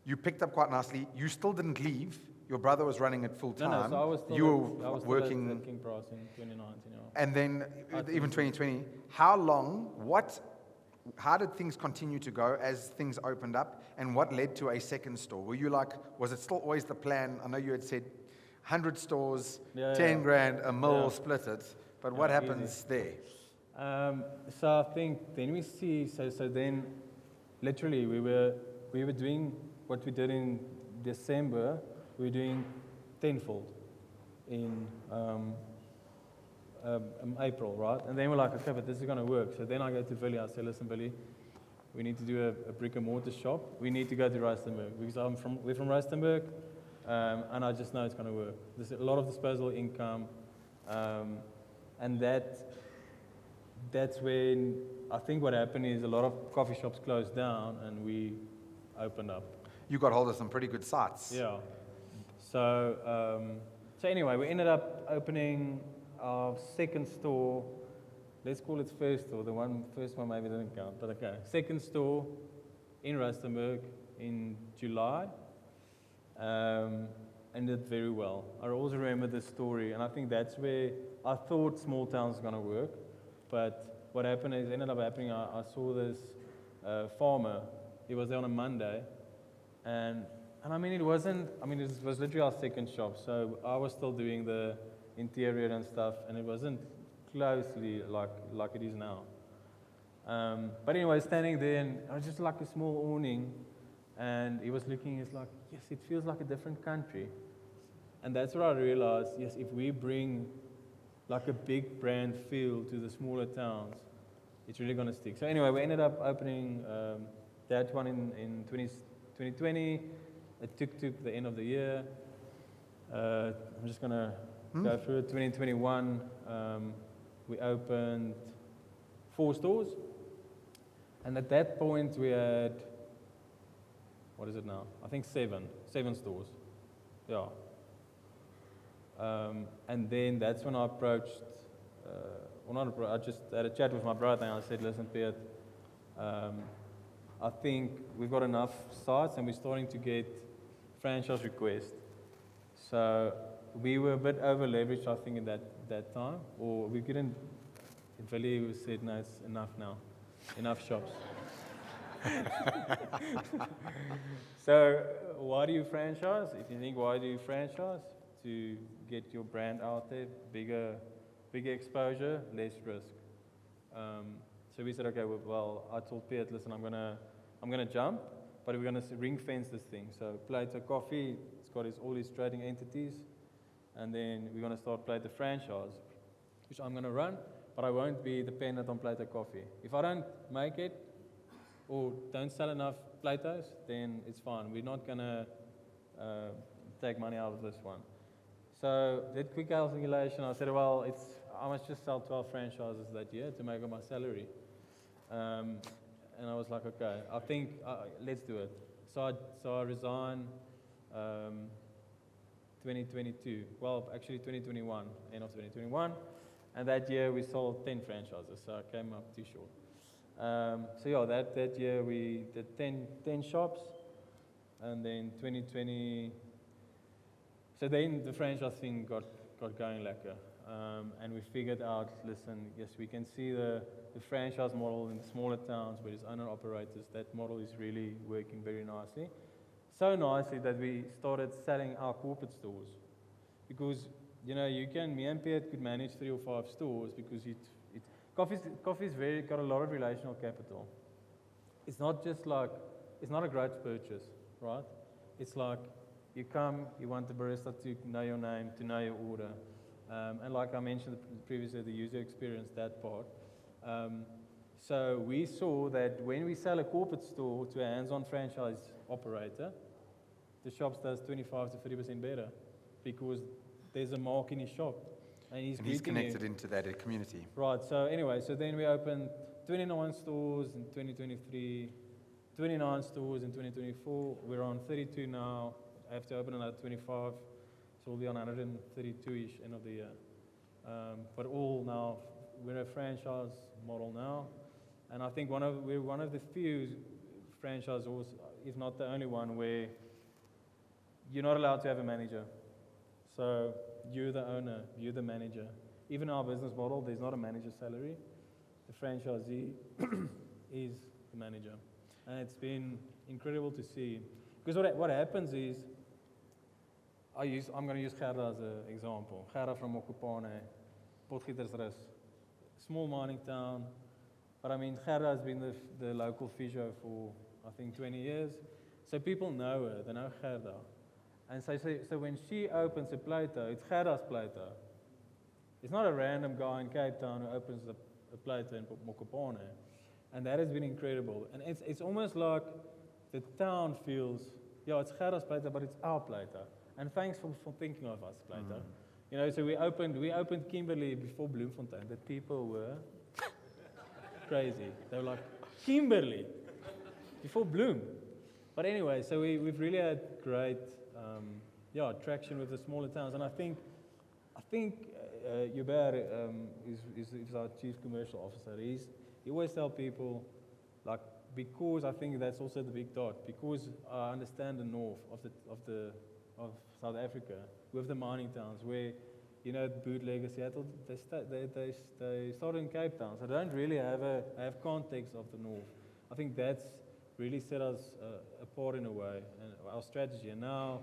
You picked up quite nicely. You still didn't leave. Your brother was running it full time. No, so I was still you I were was working. still at King Price in 2019. And then even 2020, how long, how did things continue to go as things opened up, and what led to a second store? Were you like, was it still always the plan? I know you had said 100 stores, 10 grand, a mil, split it, but what happens there? So I think then we see, so then literally we were doing what we did in December, we were doing tenfold in April, right? And then we're like, okay, but this is going to work. So then I go to Billy, I say, listen, Billy, we need to do a brick and mortar shop. We need to go to Rustenburg because we're from Rustenburg, and I just know it's going to work. There's a lot of disposable income, and that's when I think what happened is a lot of coffee shops closed down and we opened up. You got hold of some pretty good sites. Yeah. So anyway, we ended up opening our second store. Let's call it first store. The first one maybe didn't count, but okay. Second store in Rustenburg in July, and did very well. I always remember this story, and I think that's where I thought small towns were going to work. But what happened is, ended up happening, I saw this farmer. He was there on a Monday, and I mean, it was literally our second shop, so I was still doing the interior and stuff, and it wasn't closely like it is now. But anyway, standing there, and I was just like a small awning, and he was looking, he's like, yes, it feels like a different country. And that's what I realized, yes, if we bring like a big brand feel to the smaller towns, it's really going to stick. So anyway, we ended up opening that one in 2020. It took to the end of the year. I'm just going to go through it. 2021, we opened 4 stores. And at that point, we had, what is it now? I think 7 stores. Yeah. And then that's when I approached, I just had a chat with my brother and I said, listen, Piet, I think we've got enough sites and we're starting to get franchise requests. So we were a bit over leveraged, I think, in that time, or we couldn't, we said, no, it's enough now, enough shops. So why do you franchise? If you think, why do you franchise? To get your brand out there, bigger exposure, less risk. So we said, okay, well, I told Piet, listen, I'm gonna jump, but we're gonna ring fence this thing. So Plato Coffee, it's got all these trading entities, and then we're gonna start Plato franchise, which I'm gonna run, but I won't be dependent on Plato Coffee. If I don't make it or don't sell enough Platos, then it's fine. We're not gonna take money out of this one. So did quick calculation. I said, well, I must just sell 12 franchises that year to make up my salary. And I was like, okay, I think let's do it. So I resigned 2022. Well, actually 2021, end of 2021. And that year we sold 10 franchises, so I came up too short. So yeah, that year we did 10 shops, and then 2020. So then the franchise thing got going lekker. And we figured out, listen, yes, we can see the franchise model in the smaller towns where there's owner-operators. That model is really working very nicely. So nicely that we started selling our corporate stores. Because, me and Piet could manage 3 or 5 stores because coffee's got a lot of relational capital. It's not just like, it's not a grudge purchase, right? It's like, you come, you want the barista to know your name, to know your order. And like I mentioned previously, the user experience, that part. So we saw that when we sell a corporate store to a hands-on franchise operator, the shop does 25 to 30% better because there's a mark in his shop. And he's connected into that community. Right, so anyway, so then we opened 29 stores in 2023, 29 stores in 2024. We're on 32 now. I have to open another 25, so we'll be on 132-ish end of the year. But all now, we're a franchise model now, and I think we're one of the few franchisors, if not the only one, where you're not allowed to have a manager. So you're the owner, you're the manager. Even our business model, there's not a manager salary. The franchisee is the manager, and it's been incredible to see. Because what happens is, I'm going to use Gerda as an example. Gerda from Mokopane, Potgietersrus, small mining town. But I mean, Gerda has been the local physio for, I think, 20 years. So people know her, they know Gerda. And so when she opens a Plato, it's Gerda's Plato. It's not a random guy in Cape Town who opens a Plato in Mokopane. And that has been incredible. And it's almost like the town feels, yeah, it's Gerda's Plato, but it's our Plato. And thanks for thinking of us, Plato. So we opened Kimberley before Bloemfontein. The people were crazy. They were like, Kimberley, before Bloem. But anyway, so we've really had great traction with the smaller towns. And I think Hubert is our chief commercial officer. He always tells people, like, because I think that's also the big dot, because I understand the north of South Africa, with the mining towns, where, bootleggers, Seattle, they started in Cape Town, so they don't really have context of the north. I think that's really set us apart in a way, and our strategy. And now,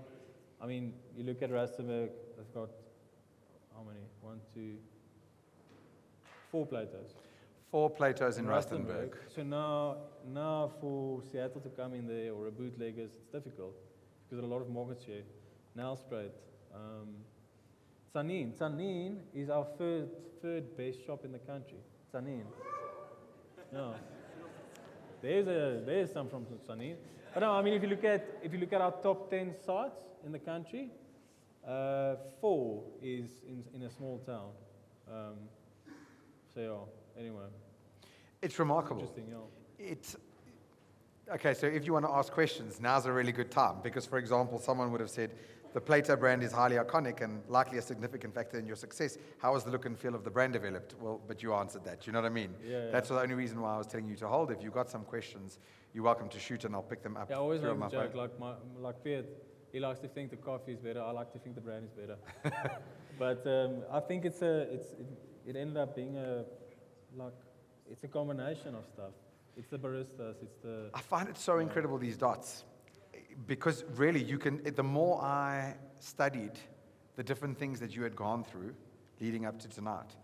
I mean, you look at Rustenburg, they've got, how many? 1, 2, 4 Platos. 4 Platos in Rustenburg. So now for Seattle to come in there, or a bootleggers, it's difficult because of a lot of market share. Nelspruit, Sanin is our third best shop in the country. Sanin. Yeah. There's some from Sanin. But no, I mean, if you look at our top 10 sites in the country, 4 is in a small town. So yeah, anyway. It's remarkable. Interesting, yeah. Okay, so if you want to ask questions, now's a really good time. Because, for example, someone would have said, the Plato brand is highly iconic and likely a significant factor in your success. How was the look and feel of the brand developed? Well, but you answered that. You know what I mean? Yeah. That's the only reason why I was telling you to hold. If you've got some questions, you're welcome to shoot and I'll pick them up. Yeah, I always through make my a joke, phone. like Piet, he likes to think the coffee is better, I like to think the brand is better. But I think it ended up being it's a combination of stuff. It's the baristas, I find it so incredible, these dots. Because really, the more I studied the different things that you had gone through leading up to tonight,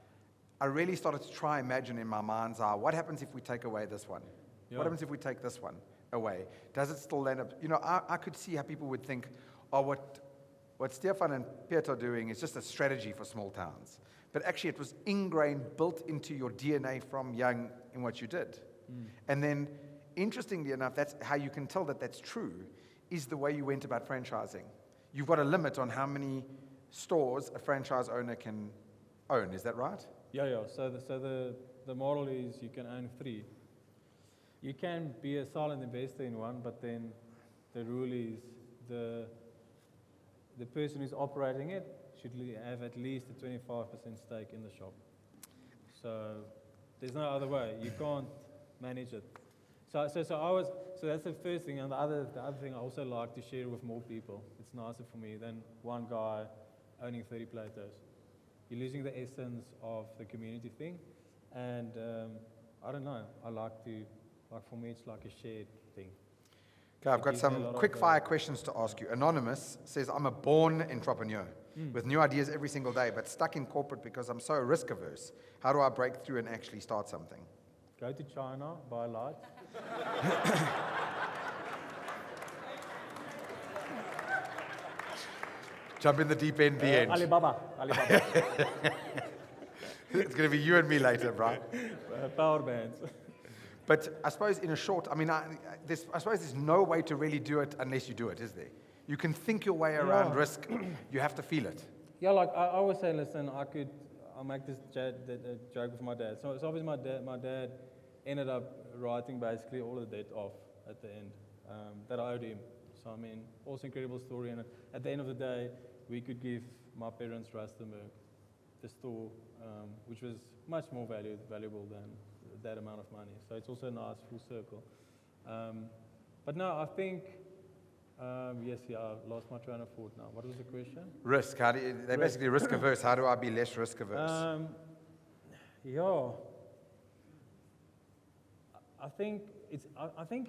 I really started to try and imagine in my mind's eye, what happens if we take away this one? Yeah. What happens if we take this one away? Does it still end up, I could see how people would think, oh, what Stephan and Piet are doing is just a strategy for small towns. But actually it was ingrained, built into your DNA from young in what you did. And then, interestingly enough, that's how you can tell that that's true, is the way you went about franchising. You've got a limit on how many stores a franchise owner can own, is that right? Yeah. So the model is you can own 3. You can be a silent investor in one, but then the rule is the person who's operating it should have at least a 25% stake in the shop. So there's no other way. You can't manage it. So that's the first thing, and the other thing I also like to share with more people. It's nicer for me than one guy owning 30 Platos. You're losing the essence of the community thing, and I don't know. For me, it's like a shared thing. Okay, I've got some quick fire questions to ask you. Anonymous says, I'm a born entrepreneur with new ideas every single day, but stuck in corporate because I'm so risk averse. How do I break through and actually start something? Go to China, buy light. Jump in the deep end, the end. Alibaba. It's going to be you and me later, Brian. Power bands. But I suppose in a short, I suppose there's no way to really do it unless you do it, is there? You can think your way around risk. You have to feel it. Yeah, like I always say, listen, I'll make this joke with my dad. So obviously my dad ended up writing basically all the debt off at the end that I owed him. So I mean, also incredible story. And at the end of the day, we could give my parents Rustenburg, the store, which was much more valuable than that amount of money. So it's also a nice full circle. But no, I think, I lost my train of thought now. What was the question? Risk. They're basically risk averse. How do I be less risk averse? I think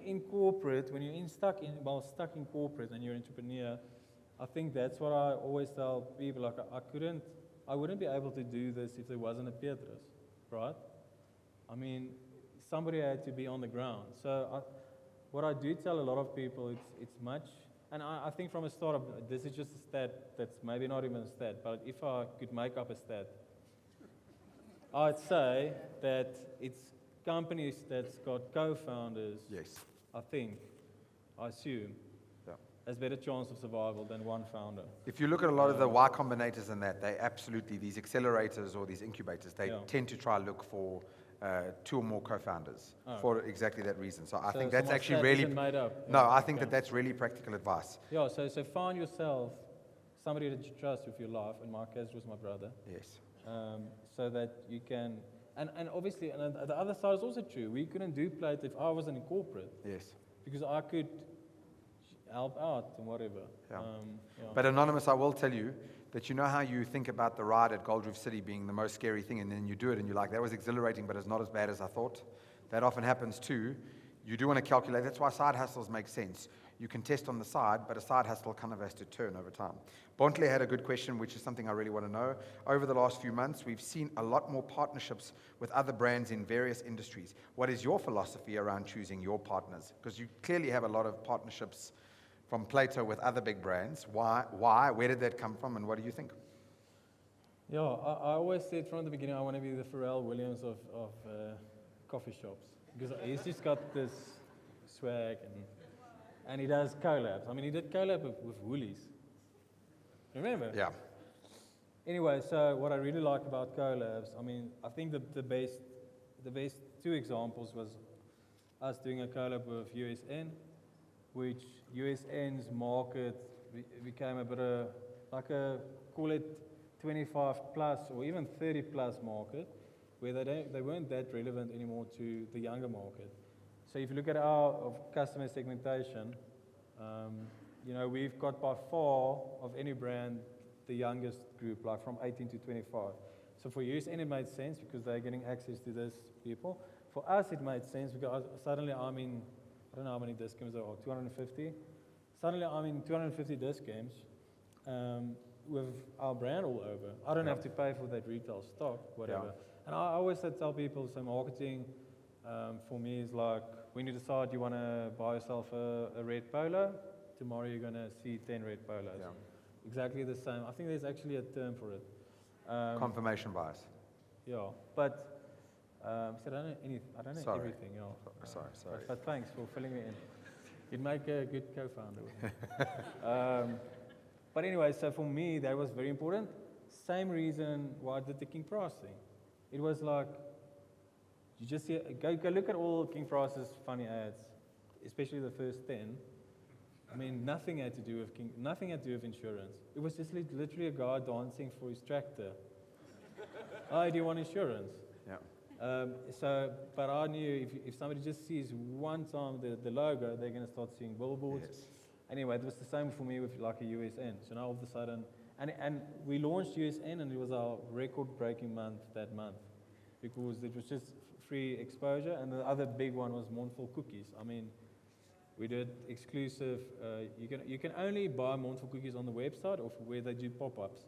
in corporate, when you're stuck in corporate and you're an entrepreneur, I think that's what I always tell people. Like I wouldn't be able to do this if there wasn't a Petrus, right? I mean, somebody had to be on the ground. So what I do tell a lot of people, it's much, and I think from a startup, this is just a stat that's maybe not even a stat, but if I could make up a stat, I'd say that it's companies that's got co-founders, yes, I assume, has better chance of survival than one founder. If you look at a lot of the Y Combinators and that, they absolutely, these accelerators or these incubators, they tend to try look for 2 or more co-founders for exactly that reason. So I think that's actually really made up. No, I think that's really practical advice. Yeah. So find yourself somebody that you trust with your life. In my case, it was my brother. Yes. So that you can, and obviously, and the other side is also true. We couldn't do Plato if I wasn't in corporate. Yes. Because I could help out and whatever. Yeah. But Anonymous, I will tell you that you know how you think about the ride at Gold Reef City being the most scary thing, and then you do it and you're like, that was exhilarating, but it's not as bad as I thought. That often happens too. You do want to calculate. That's why side hustles make sense. You can test on the side, but a side hustle kind of has to turn over time. Bontley had a good question, which is something I really want to know. Over the last few months, we've seen a lot more partnerships with other brands in various industries. What is your philosophy around choosing your partners? Because you clearly have a lot of partnerships from Plato with other big brands. Why? Where did that come from, and what do you think? Yeah, I always said from the beginning I want to be the Pharrell Williams of coffee shops, because he's just got this swag, and he does collabs. I mean, he did collab with Woolies. Remember? Yeah. Anyway, so what I really like about collabs, I mean, I think the best two examples was us doing a collab with USN, which USN's market became a bit of like a, call it 25 plus or even 30 plus market, where they weren't that relevant anymore to the younger market. So if you look at our customer segmentation, we've got by far of any brand the youngest group, like from 18 to 25. So for USN it made sense because they're getting access to these people. For us it made sense because suddenly I'm in, I don't know how many disc games there are, 250? Suddenly I'm in 250 disc games with our brand all over. I don't have to pay for that retail stock, whatever. Yeah. And I always tell people, so marketing for me is like, when you decide you want to buy yourself a red polo, tomorrow you're going to see 10 red polos. Yeah. Exactly the same. I think there's actually a term for it. Confirmation bias. Yeah, but I don't know everything. You know. Sorry. But thanks for filling me in. You'd make a good co-founder. But anyway, so for me, that was very important. Same reason why I did the King Price thing. It was like, you just see, go look at all King Price's funny ads, especially the first 10. I mean, nothing had to do with insurance. It was just literally a guy dancing for his tractor. Oh, do you want insurance? Yeah. But I knew if somebody just sees one time the logo, they're going to start seeing billboards. Yes. Anyway, it was the same for me with like a USN. So now all of a sudden, and we launched USN, and it was our record-breaking month that month because it was just free exposure, and the other big one was Montful cookies. I mean, we did exclusive. You can only buy Montful cookies on the website or where they do pop-ups.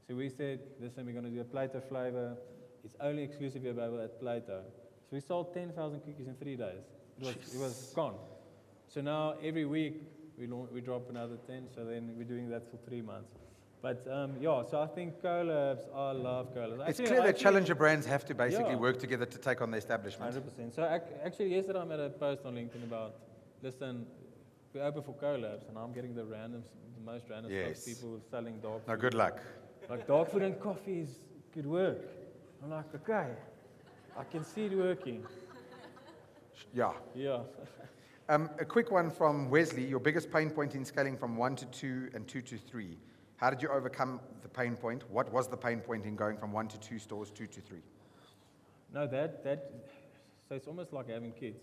So we said, listen, we're going to do a Plato flavor. It's only exclusively available at Plato. So we sold 10,000 cookies in 3 days. It was gone. So now every week we drop another 10. So then we're doing that for 3 months. But so I think collabs, I love collabs. It's clear that challenger brands have to basically work together to take on the establishment. 100%. So actually yesterday I made a post on LinkedIn about, listen, we're open for collabs, and I'm getting the most random stuff, people selling dog food. No, good luck. Like dog food and coffee could work. I'm like, okay, I can see it working. Yeah. A quick one from Wesley. Your biggest pain point in scaling from 1 to 2 and 2 to 3. How did you overcome the pain point? What was the pain point in going from 1 to 2 stores, 2 to 3? No, so it's almost like having kids.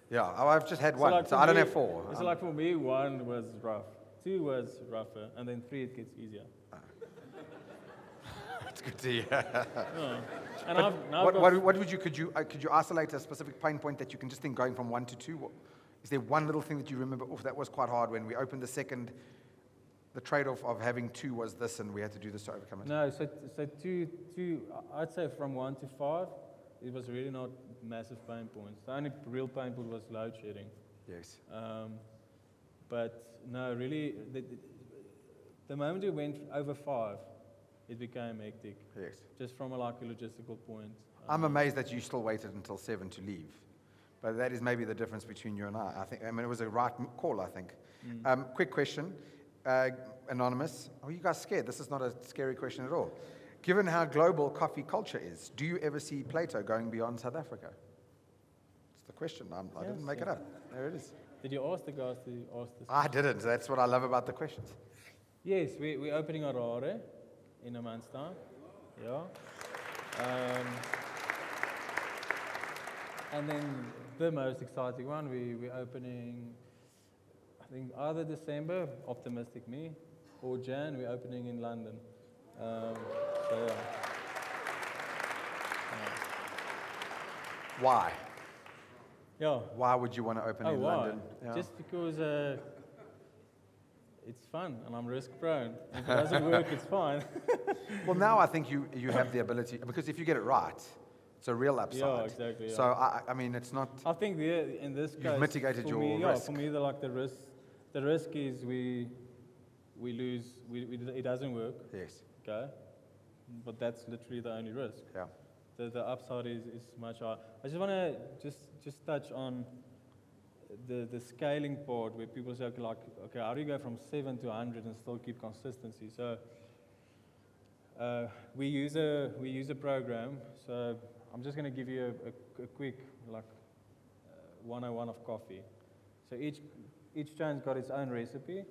Yeah, I've just had one, so I don't have 4. It's like for me, 1 was rough, 2 was rougher, and then 3 it gets easier. That's good to hear. And could you isolate a specific pain point that you can just think going from 1 to 2? Is there one little thing that you remember? Oh, that was quite hard when we opened the second. The trade-off of having 2 was this, and we had to do this to overcome it. No, so 2, I'd say from 1 to 5, it was really not massive pain points. The only real pain point was load shedding. Yes. But no, really, the moment we went over 5, it became hectic. Yes. Just from a logistical point. I'm amazed that you still waited until 7 to leave. But that is maybe the difference between you and I. I mean, it was a right call, I think. Quick question. Anonymous. Are you guys scared? This is not a scary question at all. Given how global coffee culture is, do you ever see Plato going beyond South Africa? It's the question. I didn't make it up. There it is. Did you ask the guys to ask this? I didn't. That's what I love about the questions. Yes, we're opening Harare in a month's time. Yeah. And then the most exciting one, we're opening, I think either December, optimistic me, or Jan, we're opening in London. Why? Yeah. Why would you want to open in London? Yeah. Just because it's fun and I'm risk prone. If it doesn't work, it's fine. Well, now I think you have the ability, because if you get it right, It's a real upside. Yeah, exactly. So, I mean, it's not... I think in this case, You've mitigated for your me, risk. For me, the risk is we lose, it doesn't work. Yes. Okay, but that's literally the only risk. Yeah. The upside is much higher. I just want to just touch on the scaling part where people say, okay, how do you go from 7 to 100 and still keep consistency? So we use a program. So I'm just going to give you a quick 101 of coffee. So each chain's got its own recipe.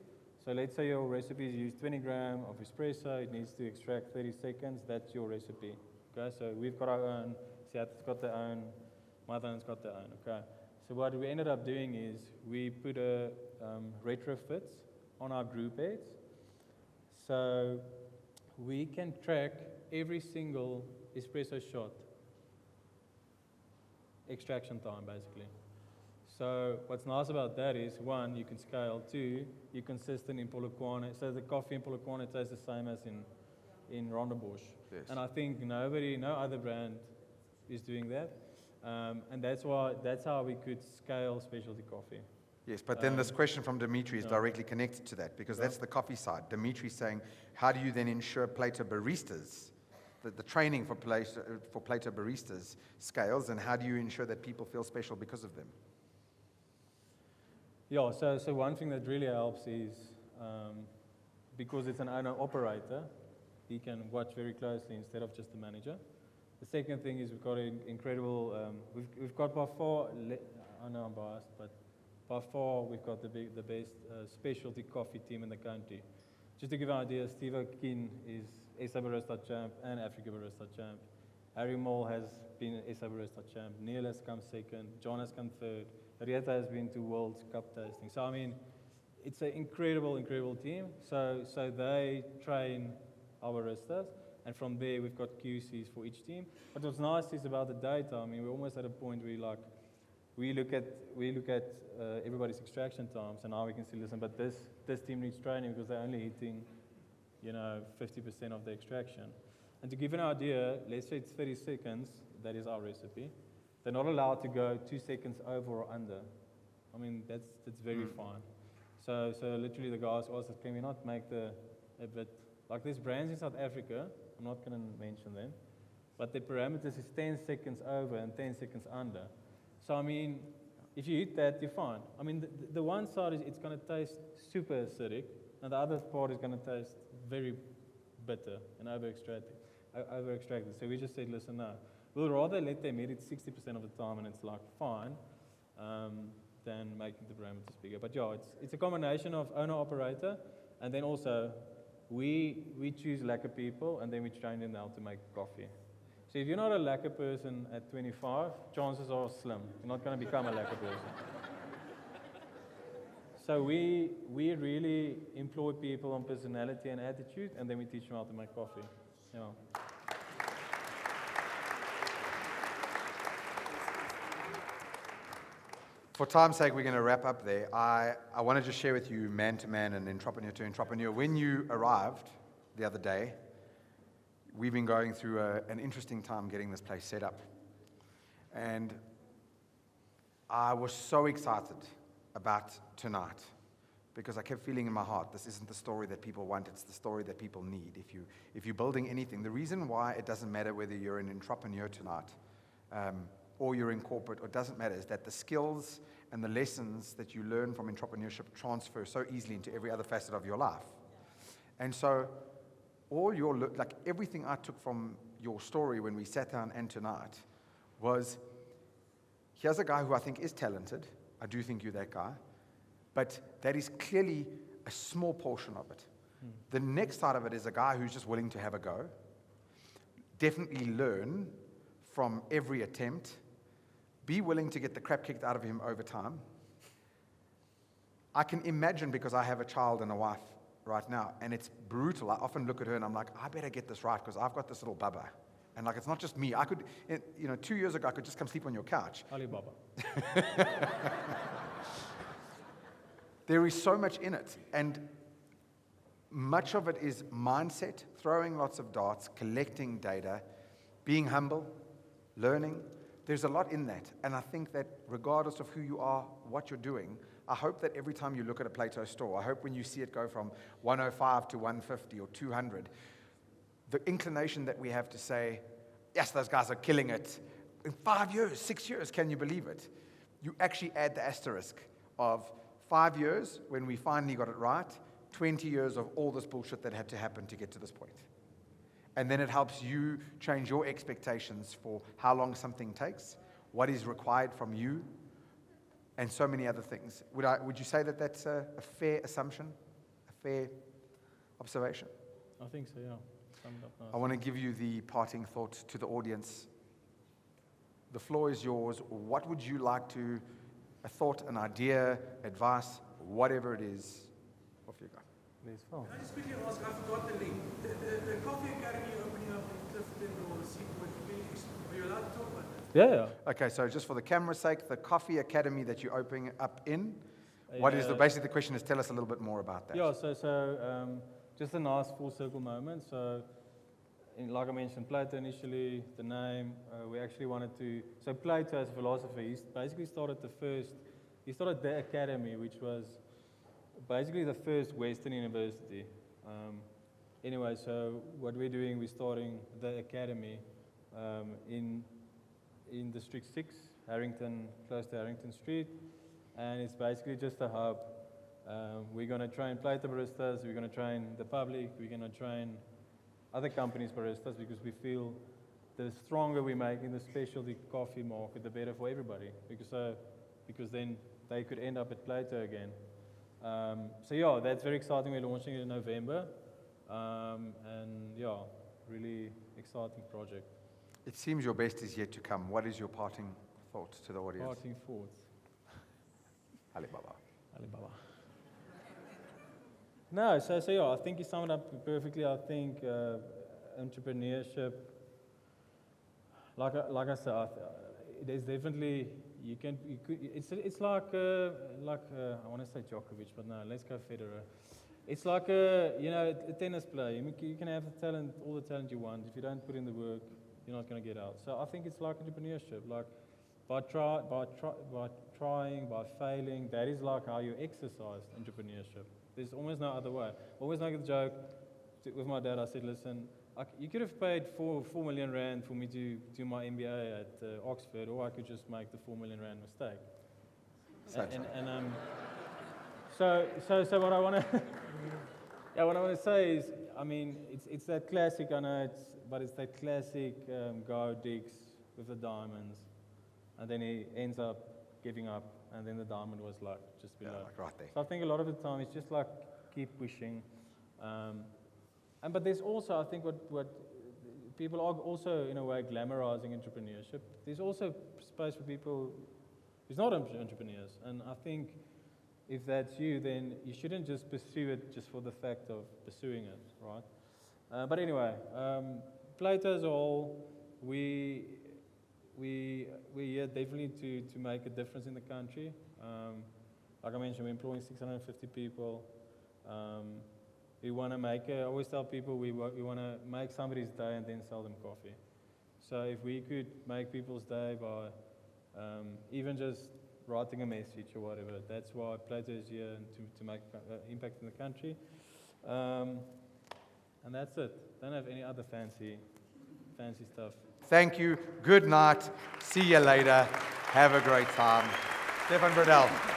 So let's say your recipe is use 20 grams of espresso. It needs to extract 30 seconds. That's your recipe. Okay, so we've got our own. Seattle's got their own. Motherland's got their own. Okay. So what we ended up doing is we put a retrofits on our group heads. So we can track every single espresso shot extraction time, basically. So what's nice about that is, one, you can scale. Two, you're consistent in Polokwane. So the coffee in Polokwane tastes the same as in Rondebosch. Yes. And I think no other brand is doing that. And that's how we could scale specialty coffee. Yes, but then this question from Dimitri is directly connected to that, because that's the coffee side. Dimitri's saying, how do you then ensure Plato baristas, the training for Plato baristas scales, and how do you ensure that people feel special because of them? Yeah, so one thing that really helps is, because it's an owner-operator, he can watch very closely instead of just the manager. The second thing is we've got an incredible, we've got by far, I know I'm biased, but by far we've got the best specialty coffee team in the country. Just to give you an idea, Steve O'Keen is SA Barista Champ and Africa Barista Champ. Harry Moll has been SA Barista Champ. Neil has come second. John has come third. Rieta has been to World Cup tasting. So, I mean, it's an incredible, incredible team. So they train our baristas, and from there we've got QCs for each team. But what's nice is about the data. I mean, we're almost at a point where we look at everybody's extraction times, and now we can see, listen, but this team needs training because they're only hitting, 50% of the extraction. And to give you an idea, let's say it's 30 seconds. That is our recipe. They're not allowed to go 2 seconds over or under. I mean, that's very fine. So literally the guys asked us, can we not make a bit, like there's brands in South Africa, I'm not going to mention them, but the parameters is 10 seconds over and 10 seconds under. So I mean, if you hit that, you're fine. I mean, the one side is it's going to taste super acidic, and the other part is going to taste very bitter and over-extracted. So we just said, listen, no. We'll rather let them hit it 60% of the time, and it's fine, than making the parameters bigger. But yeah, it's a combination of owner-operator, and then also we choose lacquer people, and then we train them now to make coffee. So if you're not a lacquer person at 25, chances are slim. You're not going to become a lacquer person. So we really employ people on personality and attitude, and then we teach them how to make coffee. Yeah. For time's sake, we're going to wrap up there. I want to just share with you, man to man and entrepreneur to entrepreneur. When you arrived the other day, we've been going through an interesting time getting this place set up. And I was so excited about tonight because I kept feeling in my heart, this isn't the story that people want, it's the story that people need. If you're building anything, the reason why it doesn't matter whether you're an entrepreneur tonight, or you're in corporate, or it doesn't matter, is that the skills and the lessons that you learn from entrepreneurship transfer so easily into every other facet of your life. And so all everything I took from your story when we sat down and tonight was, here's a guy who I think is talented. I do think you're that guy. But that is clearly a small portion of it. The next side of it is a guy who's just willing to have a go, definitely learn from every attempt, be willing to get the crap kicked out of him over time. I can imagine, because I have a child and a wife right now, and it's brutal. I often look at her and I'm like, I better get this right because I've got this little bubba. And it's not just me. I could, 2 years ago, I could just come sleep on your couch. Alibaba. There is so much in it. And much of it is mindset, throwing lots of darts, collecting data, being humble, learning. There's a lot in that. And I think that regardless of who you are, what you're doing, I hope that every time you look at a Plato store, I hope when you see it go from 105 to 150 or 200, the inclination that we have to say, yes, those guys are killing it. In 5 years, 6 years, can you believe it? You actually add the asterisk of 5 years when we finally got it right, 20 years of all this bullshit that had to happen to get to this point. And then it helps you change your expectations for how long something takes, what is required from you, and so many other things. Would you say that that's a fair assumption, a fair observation? I think so, yeah. Summed up nice. I want to give you the parting thought to the audience. The floor is yours. What would you like to, a thought, an idea, advice, whatever it is, off you go. Please, Phil. Can I just quickly ask, I forgot the link. The Coffee Academy opening up in Clifton or Seawood, are you allowed to talk about that? Yeah. Okay, so just for the camera's sake, the Coffee Academy that you're opening up in, what is basically the question is, tell us a little bit more about that. Yeah, so just a nice full circle moment. So, like I mentioned, Plato initially, the name, we actually wanted to, so Plato as a philosopher, he basically started the academy, which was basically the first Western university. Anyway, so what we're doing, we're starting the academy in District 6, Harrington, close to Harrington Street, and it's basically just a hub. We're going to train Plato baristas, we're going to train the public, we're going to train other companies' baristas, because we feel the stronger we make in the specialty coffee market, the better for everybody, because then they could end up at Plato again. So yeah, that's very exciting. We're launching it in November, and yeah, really exciting project. It seems your best is yet to come. What is your parting thought to the audience? Parting thoughts. Alibaba. No, so yeah, I think you summed it up perfectly. I think entrepreneurship, like I said, there's definitely it's like I want to say Djokovic, but no, let's go Federer. It's like a tennis player. You can have the talent, all the talent you want. If you don't put in the work, you're not going to get out. So I think it's like entrepreneurship, like by trying, by failing. That is like how you exercise entrepreneurship. There's almost no other way. Always make a joke with my dad. I said, listen, you could have paid 4 million rand for me to do my MBA at Oxford, or I could just make the 4 million rand mistake. So what I want to, what I want to say is, I mean, it's that classic. I know it's that classic guy who digs with the diamonds, and then he ends up giving up, and then the diamond was like just below. Yeah, like right there. So I think a lot of the time it's just like keep pushing. But there's also, I think, what people are also in a way glamorizing entrepreneurship. There's also space for people who's not entrepreneurs, and I think if that's you, then you shouldn't just pursue it just for the fact of pursuing it, right? But anyway, Plato as a whole, we're here definitely to make a difference in the country. Like I mentioned, we're employing 650 people. We want to I always tell people we want to make somebody's day and then sell them coffee. So if we could make people's day by even just writing a message or whatever, that's why Plato is here, and to make impact in the country. And that's it. Don't have any other fancy stuff. Thank you. Good night. See you later. Have a great time. Stephan Bredell.